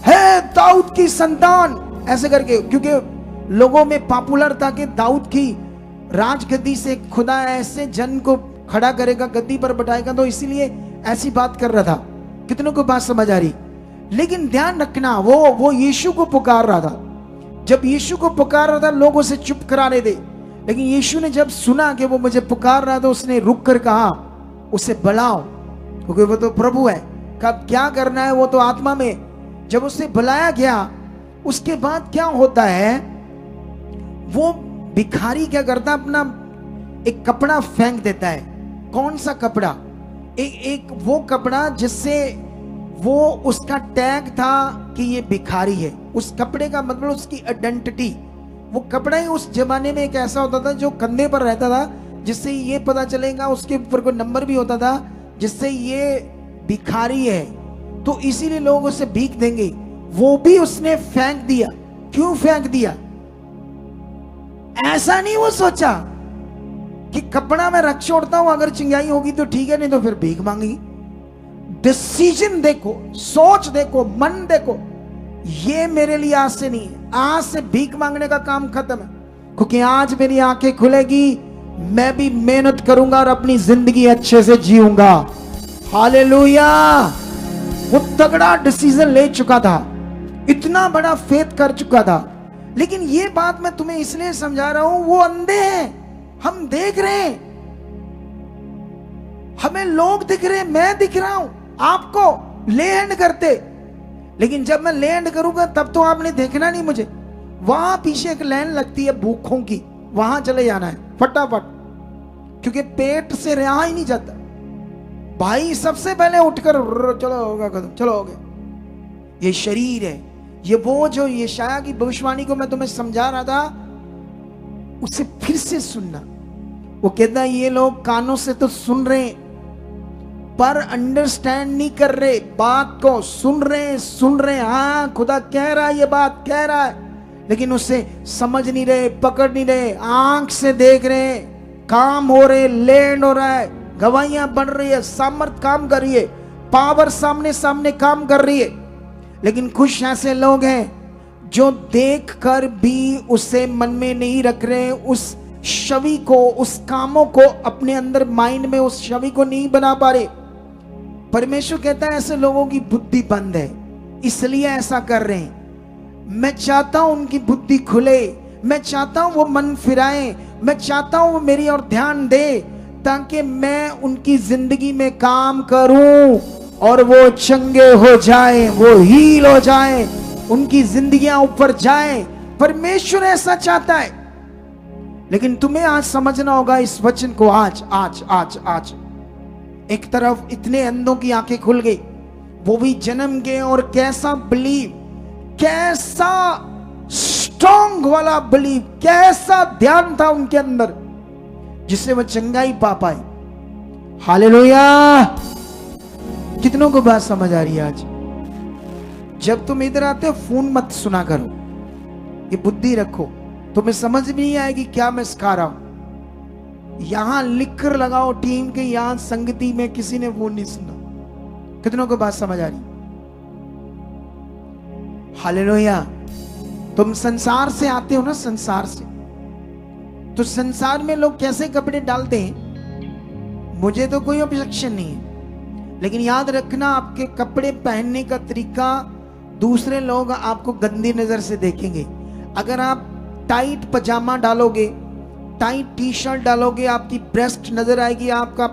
है दाऊद की संतान, ऐसे करके, क्योंकि लोगों में पॉपुलर था कि दाऊद की राजगद्दी से खुदा ऐसे जन को खड़ा करेगा, गद्दी पर बैठाएगा, तो इसीलिए ऐसी बात कर रहा था। कितनों को बात समझ आ रही? लेकिन ध्यान रखना, वो यीशु को पुकार रहा था। जब यीशु को पुकार रहा था लोग उसे चुप करा रहे थे, लेकिन यीशु ने जब सुना कि वो मुझे पुकार रहा था, उसने रुक कर कहा उसे बुलाओ, क्योंकि वो तो प्रभु है, कब क्या करना है वो तो आत्मा में। जब उसे बुलाया गया, उसके बाद क्या होता है, वो भिखारी क्या करता, अपना एक कपड़ा फेंक देता है। कौन सा कपड़ा? एक वो कपड़ा जिससे वो उसका टैग था कि ये भिखारी है, उस कपड़े का मतलब उसकी आइडेंटिटी। वो कपड़ा ही उस जमाने में एक ऐसा होता था जो कंधे पर रहता था, जिससे ये पता चलेगा, उसके ऊपर कोई नंबर भी होता था जिससे ये भिखारी है, तो इसीलिए लोग उसे भीख देंगे। वो भी उसने फेंक दिया। क्यों फेंक दिया? ऐसा नहीं वो सोचा कि कपड़ा मैं रख छोड़ता हूं, अगर चिंगाई होगी तो ठीक है, नहीं तो फिर भीख मांगी। डिसीजन देखो, सोच देखो, मन देखो, ये मेरे लिए आज से नहीं है, आज से भीख मांगने का काम खत्म है, क्योंकि आज मेरी आंखें खुलेगी, मैं भी मेहनत करूंगा और अपनी जिंदगी अच्छे से जीऊंगा। हालेलुया। वो तगड़ा डिसीजन ले चुका था, इतना बड़ा फेथ कर चुका था। लेकिन ये बात मैं तुम्हें इसलिए समझा रहा हूं, वो अंधे हैं, हम देख रहे हैं, हमें लोग दिख रहे हैं, मैं दिख रहा हूं आपको ले हैंड करते, लेकिन जब मैं ले हैंड करूंगा तब तो आपने देखना नहीं मुझे। वहां पीछे एक लाइन लगती है भूखों की, वहां चले जाना है फटाफट, क्योंकि पेट से रहा ही नहीं जाता। भाई सबसे पहले उठकर चलो होगा कदम, चलो हो गया। ये शरीर है, ये वो जो यशाया की भविष्यवाणी को मैं तुम्हें समझा रहा था, उसे फिर से सुनना। वो कहता है ये लोग कानों से तो सुन रहे पर अंडरस्टैंड नहीं कर रहे, बात को सुन रहे, हाँ खुदा कह रहा है, ये बात कह रहा है, लेकिन उसे समझ नहीं रहे, पकड़ नहीं रहे, आंख से देख रहे, काम हो रहे, लैंड हो रहा है, गवाहियां बन रही है, सामर्थ काम कर रही है, पावर सामने सामने काम कर रही है। लेकिन कुछ ऐसे लोग हैं जो देखकर भी उसे मन में नहीं रख रहे, उस छवि को, उस कामों को अपने अंदर माइंड में उस छवि को नहीं बना पा रहे। परमेश्वर कहता है ऐसे लोगों की बुद्धि बंद है, इसलिए ऐसा कर रहे हैं। मैं चाहता हूं उनकी बुद्धि खुले, मैं चाहता हूं वो मन फिराएं, मैं चाहता हूं वो मेरी ओर ध्यान दे, ताकि मैं उनकी जिंदगी में काम करूं और वो चंगे हो जाएं, वो हील हो जाएं, उनकी जिंदगियां ऊपर जाएं। परमेश्वर ऐसा चाहता है। लेकिन तुम्हें आज समझना होगा इस वचन को। आज आज आज आज एक तरफ इतने अंधों की आंखें खुल गई, वो भी जन्म गए, और कैसा बिलीव, कैसा स्ट्रॉन्ग वाला बिलीव, कैसा ध्यान था उनके अंदर जिससे वो चंगाई पा पाए। हालेलुया। कितनों को बात समझ आ रही है? आज जब तुम इधर आते हो फोन मत सुना करो, ये बुद्धि रखो, तुम्हें समझ भी नहीं आएगी क्या मैं सिखा रहा हूं। यहां लिख कर लगाओ टीम के, यहां संगति में किसी ने फोन नहीं सुना। कितनों को बात समझ आ रही? हालेलुया। तुम संसार से आते हो ना, संसार से, तो संसार में लोग कैसे कपड़े डालते हैं, मुझे तो कोई ऑब्जेक्शन नहीं है, लेकिन याद रखना आपके कपड़े पहनने का तरीका दूसरे लोग आपको गंदी नजर से देखेंगे। अगर आप टाइट पजामा डालोगे, टाइट टी शर्ट डालोगे, आपकी ब्रेस्ट नजर आएगी, आपका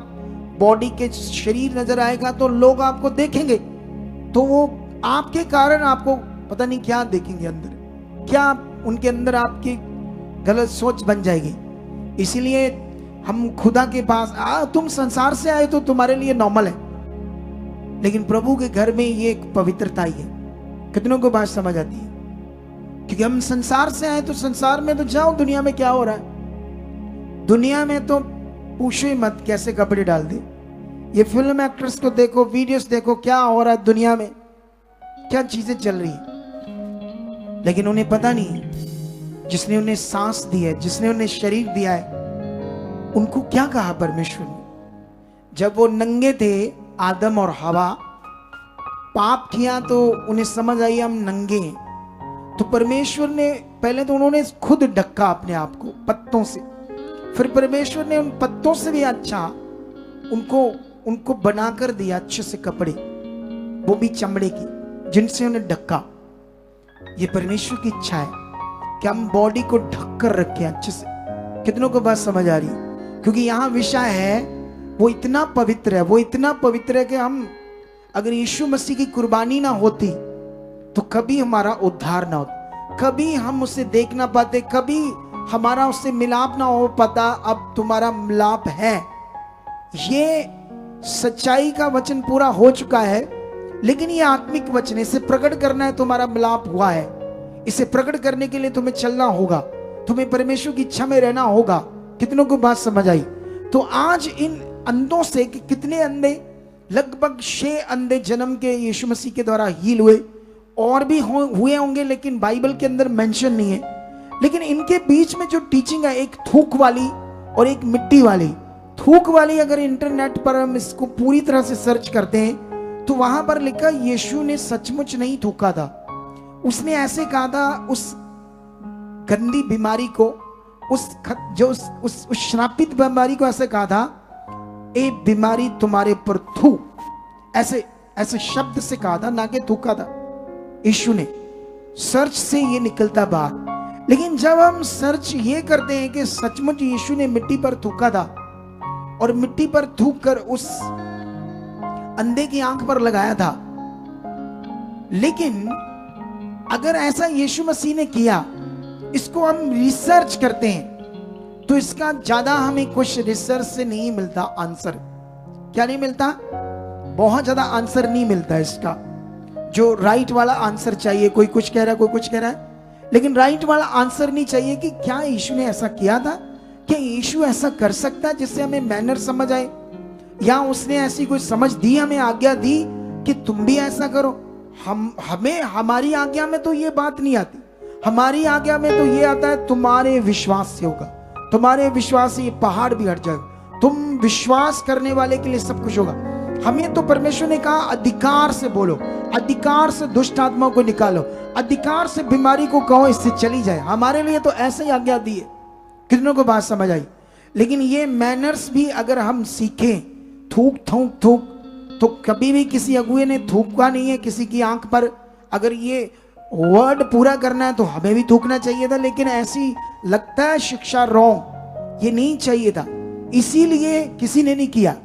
बॉडी के शरीर नजर आएगा, तो लोग आपको देखेंगे, तो वो आपके कारण आपको पता नहीं क्या देखेंगे, अंदर क्या उनके अंदर आपकी गलत सोच बन जाएगी। इसीलिए हम खुदा के पास तुम संसार से आए तो तुम्हारे लिए नॉर्मल है, लेकिन प्रभु के घर में ये एक पवित्रता ही है। कितनों को बात समझ आती है? क्योंकि हम संसार से आए तो संसार में तो जाओ, दुनिया में क्या हो रहा है, दुनिया में तो पूछो ही मत कैसे कपड़े डाल दे। ये फिल्म एक्ट्रेस को देखो, वीडियोस देखो, क्या हो रहा है दुनिया में, क्या चीजें चल रही है। लेकिन उन्हें पता नहीं जिसने उन्हें सांस दी है, जिसने उन्हें शरीर दिया है, उनको क्या कहा परमेश्वर ने। जब वो नंगे थे, आदम और हवा, पाप किया तो उन्हें समझ आई हम नंगे हैं, तो परमेश्वर ने पहले तो उन्होंने खुद ढका अपने आप को पत्तों से, फिर परमेश्वर ने उन पत्तों से भी अच्छा उनको बनाकर दिया अच्छे से कपड़े, वो भी चमड़े की, जिनसे उन्हें ढका। ये परमेश्वर की इच्छा है कि हम बॉडी को ढक कर रखें अच्छे से। कितनों को बात समझ आ रही है? क्योंकि यहाँ विषय है वो इतना पवित्र है, वो इतना पवित्र है कि हम अगर यीशु मसीह की कुर्बानी ना होती तो कभी हमारा उद्धार ना होता, कभी हम उसे देख ना पाते, कभी हमारा उससे मिलाप ना हो पाता। अब तुम्हारा मिलाप है, ये सच्चाई का वचन पूरा हो चुका है, लेकिन ये आत्मिक वचन, इसे प्रकट करना है। तुम्हारा मिलाप हुआ है, इसे प्रकट करने के लिए तुम्हें चलना होगा, तुम्हें परमेश्वर की इच्छा में रहना होगा। कितनों को बात समझ आई? तो आज इन अंधों से कितने अंधे, लगभग 6 अंधे जन्म के यीशु मसीह के द्वारा हील हुए, और भी हुए होंगे लेकिन बाइबल के अंदर मेंशन नहीं है। लेकिन इनके बीच में जो टीचिंग है, एक थूक वाली और एक मिट्टी वाली। थूक वाली अगर इंटरनेट पर हम इसको पूरी तरह से सर्च करते हैं तो वहां पर लिखा यीशु ने सचमुच नहीं थूका था, उसने ऐसे कहा था उस गंदी बीमारी को, उस श्रापित बीमारी को ऐसे कहा था, ए बीमारी तुम्हारे पर थू, ऐसे शब्द से कहा था, ना कि थूका था। यीशु ने सर्च से ये निकलता बात। लेकिन जब हम सर्च ये करते हैं कि सचमुच यीशु ने मिट्टी पर थूका था और मिट्टी पर थूक कर उस अंधे की आंख पर लगाया था, लेकिन अगर ऐसा यीशु मसीह ने किया, इसको हम रिसर्च करते हैं तो इसका ज्यादा हमें कुछ रिसर्च से नहीं मिलता आंसर। क्या नहीं मिलता? बहुत ज्यादा आंसर नहीं मिलता इसका, जो राइट वाला आंसर चाहिए। कोई कुछ कह रहा है, कोई कुछ कह रहा है, लेकिन राइट वाला आंसर नहीं चाहिए कि क्या यीशु ने ऐसा किया था, क्या यीशु ऐसा कर सकता है जिससे हमें मैनर समझ आए, या उसने ऐसी कोई समझ दी, हमें आज्ञा दी कि तुम भी ऐसा करो। हमें हमारी आज्ञा में तो ये बात नहीं आती, हमारी आज्ञा में तो ये आता है तुम्हारे विश्वास से होगा, तुम्हारे विश्वास से ये पहाड़ भी हट जाएगा, तुम विश्वास करने वाले के लिए सब कुछ होगा। हमें तो परमेश्वर ने कहा अधिकार से बोलो, अधिकार से दुष्ट आत्माओं को निकालो, अधिकार से बीमारी को कहो इससे चली जाए। हमारे लिए तो ऐसे ही आज्ञा दी है। कितनों को बात समझ आई? लेकिन ये मैनर्स भी अगर हम सीखें, थूक थूक थूक, तो कभी भी किसी अगुए ने थूका नहीं है किसी की आंख पर। अगर ये वर्ड पूरा करना है तो हमें भी थूकना चाहिए था, लेकिन ऐसी लगता है शिक्षा रॉन्ग, ये नहीं चाहिए था, इसीलिए किसी ने नहीं किया।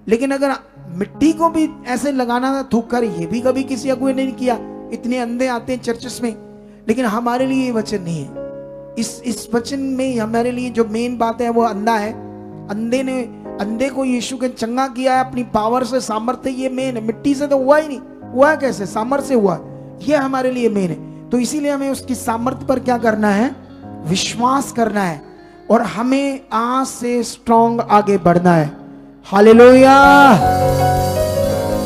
लेकिन अगर मिट्टी को भी ऐसे लगाना था थूक कर, ये भी कभी किसी अगुए ने नहीं किया। इतने अंधे आते हैं चर्चेस में, लेकिन हमारे लिए ये वचन नहीं है। इस वचन में हमारे लिए जो मेन बात है वो अंधा है। अंधे को यीशु के चंगा किया है अपनी पावर से, सामर्थ्य, ये मेन है। मिट्टी से तो हुआ ही नहीं, हुआ कैसे, सामर्थ्य से हुआ, ये हमारे लिए मेन है। तो इसीलिए हमें उसकी सामर्थ्य पर क्या करना है, विश्वास करना है, और हमें आज से स्ट्रॉन्ग आगे बढ़ना है। हालेलुया।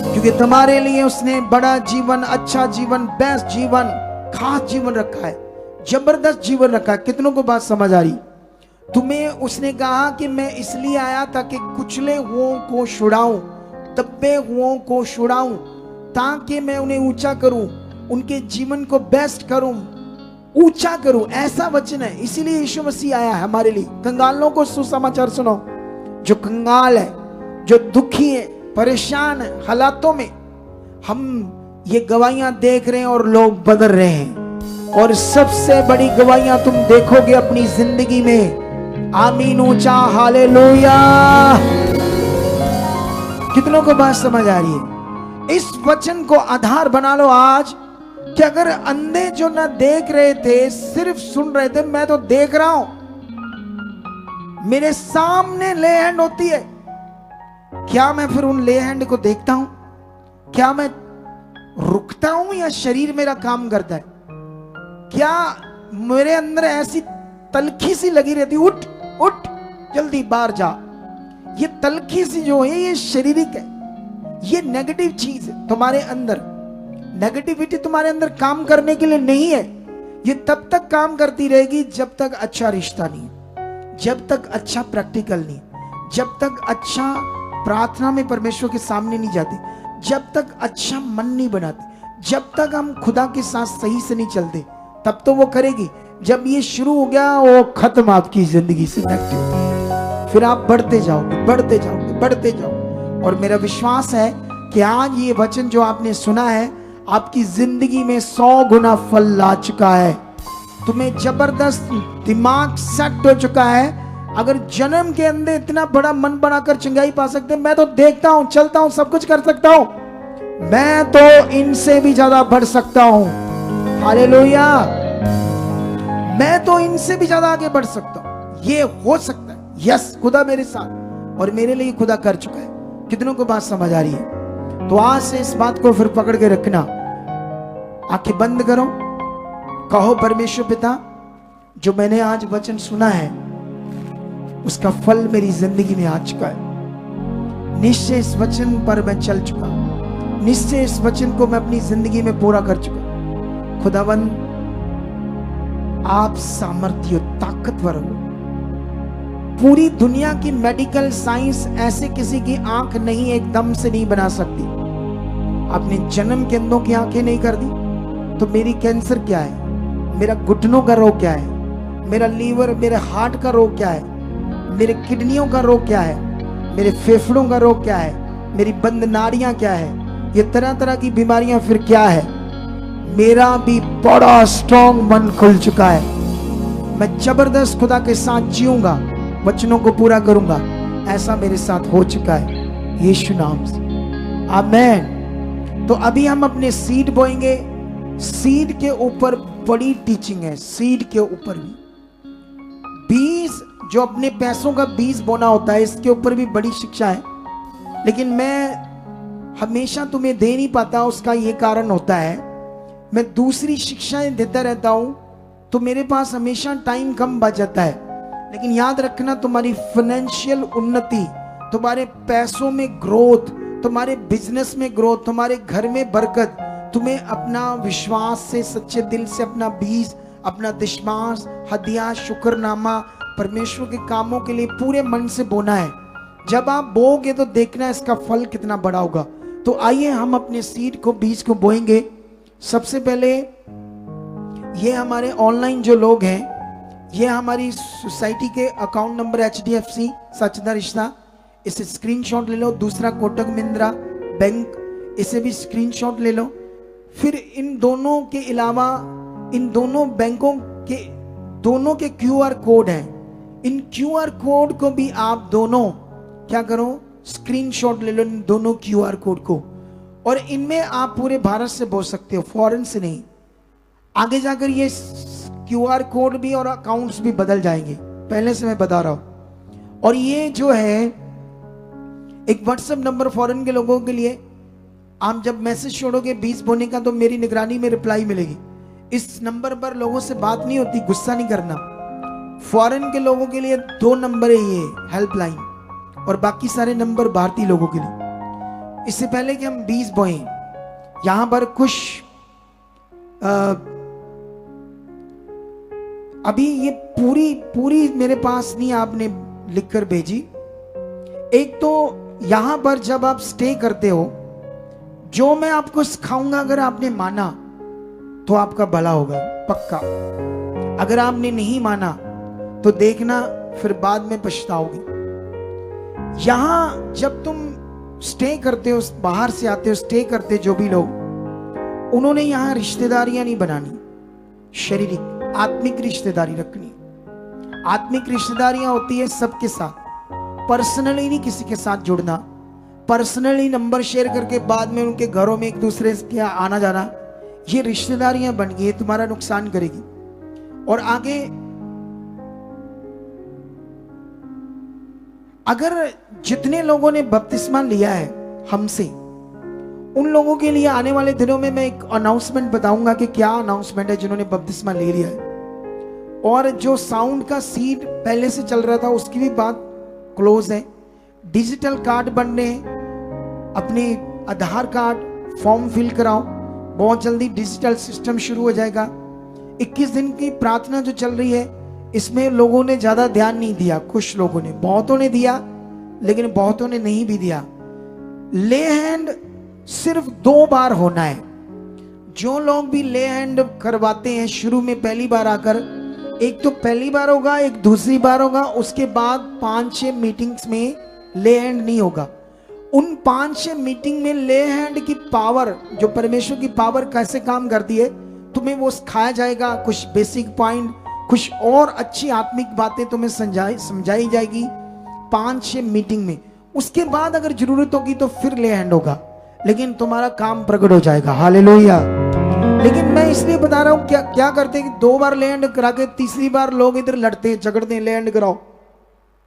क्योंकि तुम्हारे लिए उसने बड़ा जीवन, अच्छा जीवन, बेस्ट जीवन, खास जीवन रखा है, जबरदस्त जीवन रखा है। कितनों को बात समझ आ रही? तुम्हें उसने कहा कि मैं इसलिए आया ताकि कुचले हुओं को छुड़ाऊं, दबे हुओं को छुड़ाऊं, ताकि मैं उन्हें ऊंचा करूं, उनके जीवन को बेस्ट करूं, ऊंचा करूं। ऐसा वचन है, इसीलिए यीशु मसीह आया है हमारे लिए। कंगालों को सुसमाचार सुनो। जो कंगाल है, जो दुखी है, परेशान है हालातों में, हम ये गवाहियां देख रहे हैं और लोग बदल रहे हैं। और सबसे बड़ी गवाहियां तुम देखोगे अपनी जिंदगी में। आमीन, ऊंचा हालेलुया। कितनों को बात समझ आ रही है? इस वचन को आधार बना लो आज, कि अगर अंधे जो ना देख रहे थे, सिर्फ सुन रहे थे, मैं तो देख रहा हूं, मेरे सामने ले हैंड होती है, क्या मैं फिर उन ले हैंड को देखता हूं? क्या मैं रुकता हूं या शरीर मेरा काम करता है? क्या मेरे अंदर ऐसी तलखी सी लगी रहती, उठ उठ जल्दी बाहर जा? ये तलखी सी जो है ये शारीरिक है, ये नेगेटिव चीज है तुम्हारे अंदर। नेगेटिविटी तुम्हारे अंदर काम करने के लिए नहीं है। ये तब तक काम करती रहेगी जब तक अच्छा रिश्ता नहीं, जब तक अच्छा प्रैक्टिकल नहीं, जब तक अच्छा प्रार्थना में परमेश्वर के सामने नहीं जाते, जब तक अच्छा मन नहीं बनाते, जब तक हम खुदा के साथ सही से नहीं चलते, तब तो वो करेगी। जब ये शुरू हो गया, वो खत्म आपकी जिंदगी से नेगेटिव, फिर आप बढ़ते जाओगे, बढ़ते जाओगे, बढ़ते जाओगे। और मेरा विश्वास है कि आज ये वचन जो आपने सुना है, आपकी जिंदगी में 100 गुना फल ला चुका है। तुम्हें जबरदस्त दिमाग सेट हो चुका है। अगर जन्म के अंदर इतना बड़ा मन बनाकर चंगाई पा सकते, मैं तो देखता हूं, चलता हूं, सब कुछ कर सकता हूं, मैं तो इनसे भी ज्यादा बढ़ सकता हूं। हालेलुया। मैं तो इनसे भी ज्यादा आगे बढ़ सकता हूं, ये हो सकता है। यस, खुदा मेरे साथ, और मेरे लिए खुदा कर चुका है। कितनों को बात समझ आ रही है? तो आज से इस बात को फिर पकड़ के रखना। आंखें बंद करो, कहो परमेश्वर पिता, जो मैंने आज वचन सुना है उसका फल मेरी जिंदगी में आ चुका है। निश्चय इस वचन पर मैं चल चुका, निश्चय इस वचन को मैं अपनी जिंदगी में पूरा कर चुका। खुदावंद, आप सामर्थ्य, ताकतवर हो। पूरी दुनिया की मेडिकल साइंस ऐसे किसी की आंख नहीं एकदम से नहीं बना सकती। आपने जन्म के अंदों की आंखें नहीं कर दी, तो मेरी कैंसर क्या है, मेरा घुटनों का रोग क्या है, मेरा लीवर, मेरे हार्ट का रोग क्या है, मेरे किडनियों का रोग क्या है, मेरे फेफड़ों का रोग क्या है, मेरी बंद नाड़ियां क्या है, ये तरह तरह की बीमारियां फिर क्या है। मेरा भी बड़ा स्ट्रॉन्ग मन खुल चुका है। मैं जबरदस्त खुदा के साथ जीऊंगा, वचनों को पूरा करूंगा। ऐसा मेरे साथ हो चुका है यीशु नाम से। आमीन। तो अभी हम अपने सीड बोएंगे। सीड के ऊपर बड़ी टीचिंग है, सीड के ऊपर भी बीज, जो अपने पैसों का बीज बोना होता है, इसके ऊपर भी बड़ी शिक्षा है। लेकिन मैं हमेशा तुम्हें दे नहीं पाता, उसका ये कारण होता है, मैं दूसरी शिक्षाएं देता रहता हूं, तो मेरे पास हमेशा टाइम कम बच जाता है। लेकिन याद रखना, तुम्हारी फाइनेंशियल उन्नति, तुम्हारे पैसों में ग्रोथ, तुम्हारे बिजनेस में ग्रोथ, तुम्हारे घर में बरकत, तुम्हें अपना विश्वास से, सच्चे दिल से अपना बीज, अपना दशमांश, हदिया, शुक्रनामा परमेश्वर के कामों के लिए पूरे मन से बोना है। जब आप बोओगे तो देखना इसका फल कितना बड़ा होगा। तो आइए हम अपने सीड को, बीज को बोएंगे। सबसे पहले ये हमारे ऑनलाइन जो लोग हैं, ये हमारी सोसाइटी के अकाउंट नंबर HDFC सचदा रिश्ता, इसे स्क्रीनशॉट ले लो। दूसरा कोटक महिंद्रा बैंक, इसे भी स्क्रीनशॉट ले लो। फिर इन दोनों के अलावा इन दोनों बैंकों के दोनों के QR कोड हैं, इन QR कोड को भी आप दोनों क्या करो, स्क्रीनशॉट ले लो इन दोनों QR कोड को, और इनमें आप पूरे भारत से बोल सकते हो, फॉरेन से नहीं। आगे जाकर ये QR कोड भी और अकाउंट्स भी बदल जाएंगे, पहले से मैं बता रहा हूं। और ये जो है एक व्हाट्सएप नंबर फॉरेन के लोगों के लिए, आप जब मैसेज छोड़ोगे 20 बोने का तो मेरी निगरानी में रिप्लाई मिलेगी। इस नंबर पर लोगों से बात नहीं होती, गुस्सा नहीं करना। फॉरेन के लोगों के लिए 2 नंबर है ये हेल्पलाइन, और बाकी सारे नंबर भारतीय लोगों के लिए। इससे पहले कि हम 20 बोए, यहां पर कुछ अभी ये पूरी मेरे पास नहीं आपने लिखकर भेजी। एक तो यहां पर जब आप स्टे करते हो, जो मैं आपको सिखाऊंगा अगर आपने माना तो आपका भला होगा पक्का। अगर आपने नहीं माना तो देखना फिर बाद में पछताओगे। यहां जब तुम स्टे करते हो, बाहर से आते हो, स्टे करते जो भी लोग, उन्होंने यहां रिश्तेदारियां नहीं बनानी, शारीरिक आत्मिक रिश्तेदारी रखनी। आत्मिक रिश्तेदारियां होती है सबके साथ, पर्सनली नहीं किसी के साथ जुड़ना, पर्सनली नंबर शेयर करके बाद में उनके घरों में एक दूसरे के आना जाना, ये रिश्तेदारियां बन गई, तुम्हारा नुकसान करेगी। और आगे अगर जितने लोगों ने बपतिस्मा लिया है हमसे, उन लोगों के लिए आने वाले दिनों में मैं एक अनाउंसमेंट बताऊंगा कि क्या अनाउंसमेंट है जिन्होंने बपतिस्मा ले लिया है। और जो साउंड का सीड पहले से चल रहा था उसकी भी बात क्लोज है। डिजिटल कार्ड बनने हैं, अपने आधार कार्ड फॉर्म फिल कराओ, बहुत जल्दी डिजिटल सिस्टम शुरू हो जाएगा। 21 दिन की प्रार्थना जो चल रही है, इसमें लोगों ने ज्यादा ध्यान नहीं दिया, कुछ लोगों ने, बहुतों ने दिया लेकिन बहुतों ने नहीं भी दिया। ले हैंड सिर्फ 2 बार होना है। जो लोग भी ले हैंड करवाते हैं शुरू में पहली बार आकर, एक तो पहली बार होगा, एक दूसरी बार होगा, उसके बाद 5-6 मीटिंग्स में ले हैंड नहीं होगा। उन 5-6 मीटिंग में ले हैंड की पावर, जो परमेश्वर की पावर कैसे काम करती है, तुम्हें वो सिखाया जाएगा। कुछ बेसिक पॉइंट, कुछ और अच्छी आत्मिक बातें तुम्हें समझाई जाएगी 5-6 मीटिंग में। उसके बाद अगर जरूरत होगी तो फिर ले हैंड होगा, लेकिन तुम्हारा काम प्रकट हो जाएगा। हालेलुया। लेकिन मैं इसलिए बता रहा हूं, क्या करते हैं कि 2 बार ले हैंड करा के तीसरी बार लोग इधर लड़ते हैं, झगड़ते हैं, ले हैंड कराओ।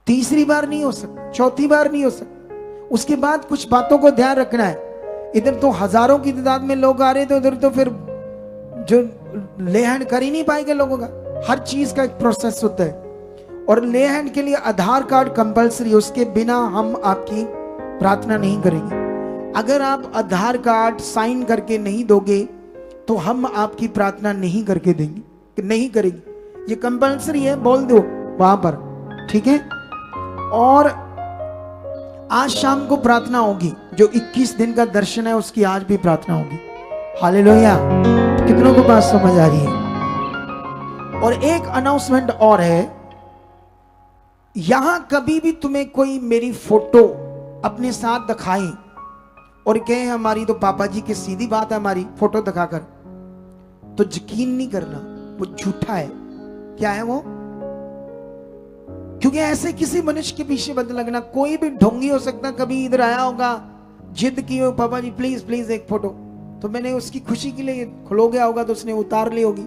तीसरी बार नहीं हो सकता, चौथी बार नहीं हो सकता। उसके बाद कुछ बातों को ध्यान रखना है। इधर तो हजारों की तादाद में लोग आ रहे थे, उधर तो फिर जो ले हैंड कर ही नहीं पाएंगे लोगों का। हर चीज का एक प्रोसेस होता है। और ले हैंड के लिए आधार कार्ड कंपलसरी, उसके बिना हम आपकी प्रार्थना नहीं करेंगे। अगर आप आधार कार्ड साइन करके नहीं दोगे तो हम आपकी प्रार्थना नहीं करके देंगे, नहीं करेंगे। ये कंपलसरी है, बोल दो वहां पर, ठीक है। और आज शाम को प्रार्थना होगी, जो 21 दिन का दर्शन है उसकी आज भी प्रार्थना होगी। हालेलुया। कितनों को बात समझ आ रही है? और एक अनाउंसमेंट और है, यहां कभी भी तुम्हें कोई मेरी फोटो अपने साथ दिखाए और कहे हमारी तो पापा जी की, सीधी बात है हमारी फोटो दिखाकर, तो यकीन नहीं करना, वो झूठा है। क्या है वो? क्योंकि ऐसे किसी मनुष्य के पीछे मत लगना। कोई भी ढोंगी हो सकता, कभी इधर आया होगा, जिद की हो, पापा जी प्लीज प्लीज एक फोटो, तो मैंने उसकी खुशी के लिए खलो गया होगा तो उसने उतार ली होगी।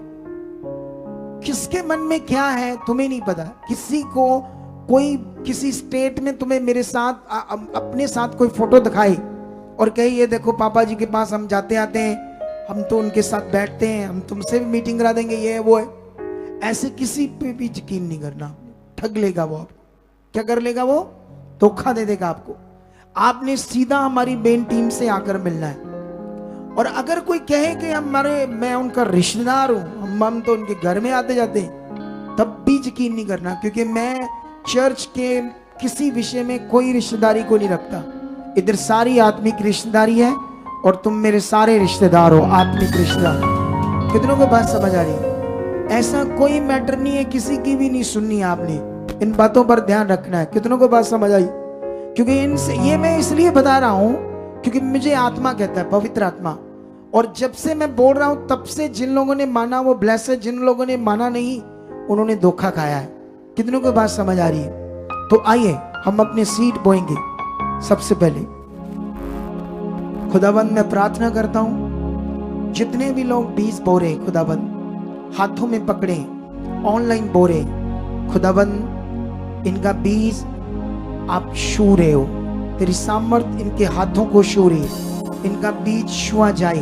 किसके मन में क्या है तुम्हें नहीं पता। किसी को कोई किसी स्टेट में तुम्हें मेरे साथ अपने साथ कोई फोटो दिखाए और कहे ये देखो पापा जी के पास हम जाते आते हैं, हम तो उनके साथ बैठते हैं, हम तुमसे भी मीटिंग करा देंगे, ये है वो है, ऐसे किसी पे भी यकीन नहीं करना। ठग लेगा वो, आप क्या कर लेगा वो? धोखा दे देगा आपको। आपने सीधा हमारी मेन टीम से आकर मिलना है। और अगर कोई कहे कि मैं उनका रिश्तेदार हूं, हम तो उनके घर में आते जाते हैं, तब भी यकीन नहीं करना, क्योंकि मैं चर्च के किसी विषय में कोई रिश्तेदारी को नहीं रखता। इधर सारी आत्मिक रिश्तेदारी है और तुम मेरे सारे रिश्तेदार हो, आत्मिक रिश्तेदार। कितनों को बात समझ आ रही है? ऐसा कोई मैटर नहीं है, किसी की भी नहीं सुननी आपने। इन बातों पर ध्यान रखना है। कितनों को बात समझ आई? क्योंकि इनसे ये मैं इसलिए बता रहा हूं क्योंकि मुझे आत्मा कहता है, पवित्र आत्मा। और जब से मैं बोल रहा हूं तब से जिन लोगों ने माना वो ब्लेस है, जिन लोगों ने माना नहीं उन्होंने धोखा खाया है। कितनों को बात समझ आ रही है? तो आइए हम अपने सीड बोएंगे। सबसे पहले खुदाबंद मैं प्रार्थना करता हूं जितने भी लोग बीज बो रहे, खुदाबंद हाथों में पकड़े, ऑनलाइन बो रहे, खुदाबंद इनका बीज आप छू रहे हो, तेरी सामर्थ इनके हाथों को छू रही है। इनका बीज छुआ जाए,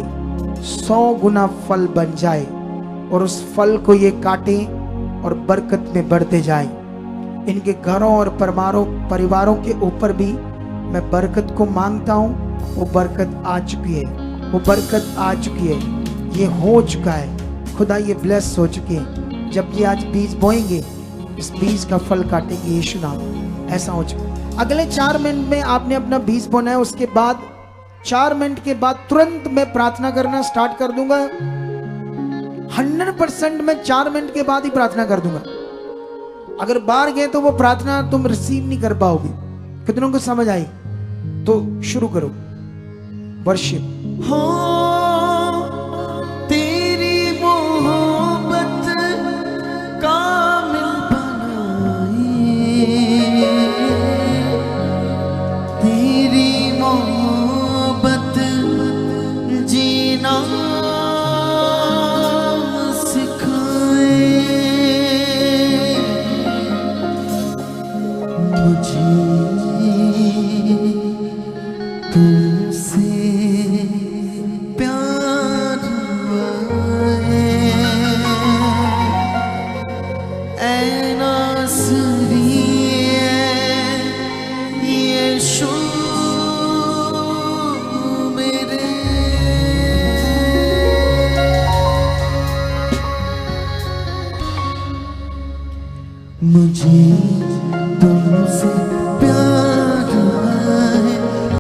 100 गुना फल बन जाए और उस फल को ये काटे और बरकत में बढ़ते जाए। इनके घरों और परिवारों के ऊपर भी मैं बरकत को मांगता हूँ। वो बरकत आ चुकी है, वो बरकत आ चुकी है, ये हो चुका है। खुदा ये ब्लेस हो चुके हैं। जब ये आज बीज बोएंगे इस बीज का फल काटेंगे यीशु नाम। ऐसा हो चुका है। अगले 4 मिनट में आपने अपना बीज बोना है। उसके बाद 4 मिनट के बाद तुरंत मैं प्रार्थना करना स्टार्ट कर दूंगा। 100% मैं 4 मिनट के बाद ही प्रार्थना कर दूंगा। अगर बाहर गए तो वो प्रार्थना तुम रिसीव नहीं कर पाओगे। कितनों को समझ आई? तो शुरू करो वर्शिप। हो तेरी मोहब्बत कामिल बनाई, तेरी मोहब्बत जीना सिखाए मुझे तुमसे प्यार हुआ है, ऐ नासरी यीशु मेरे। मुझे तुमसे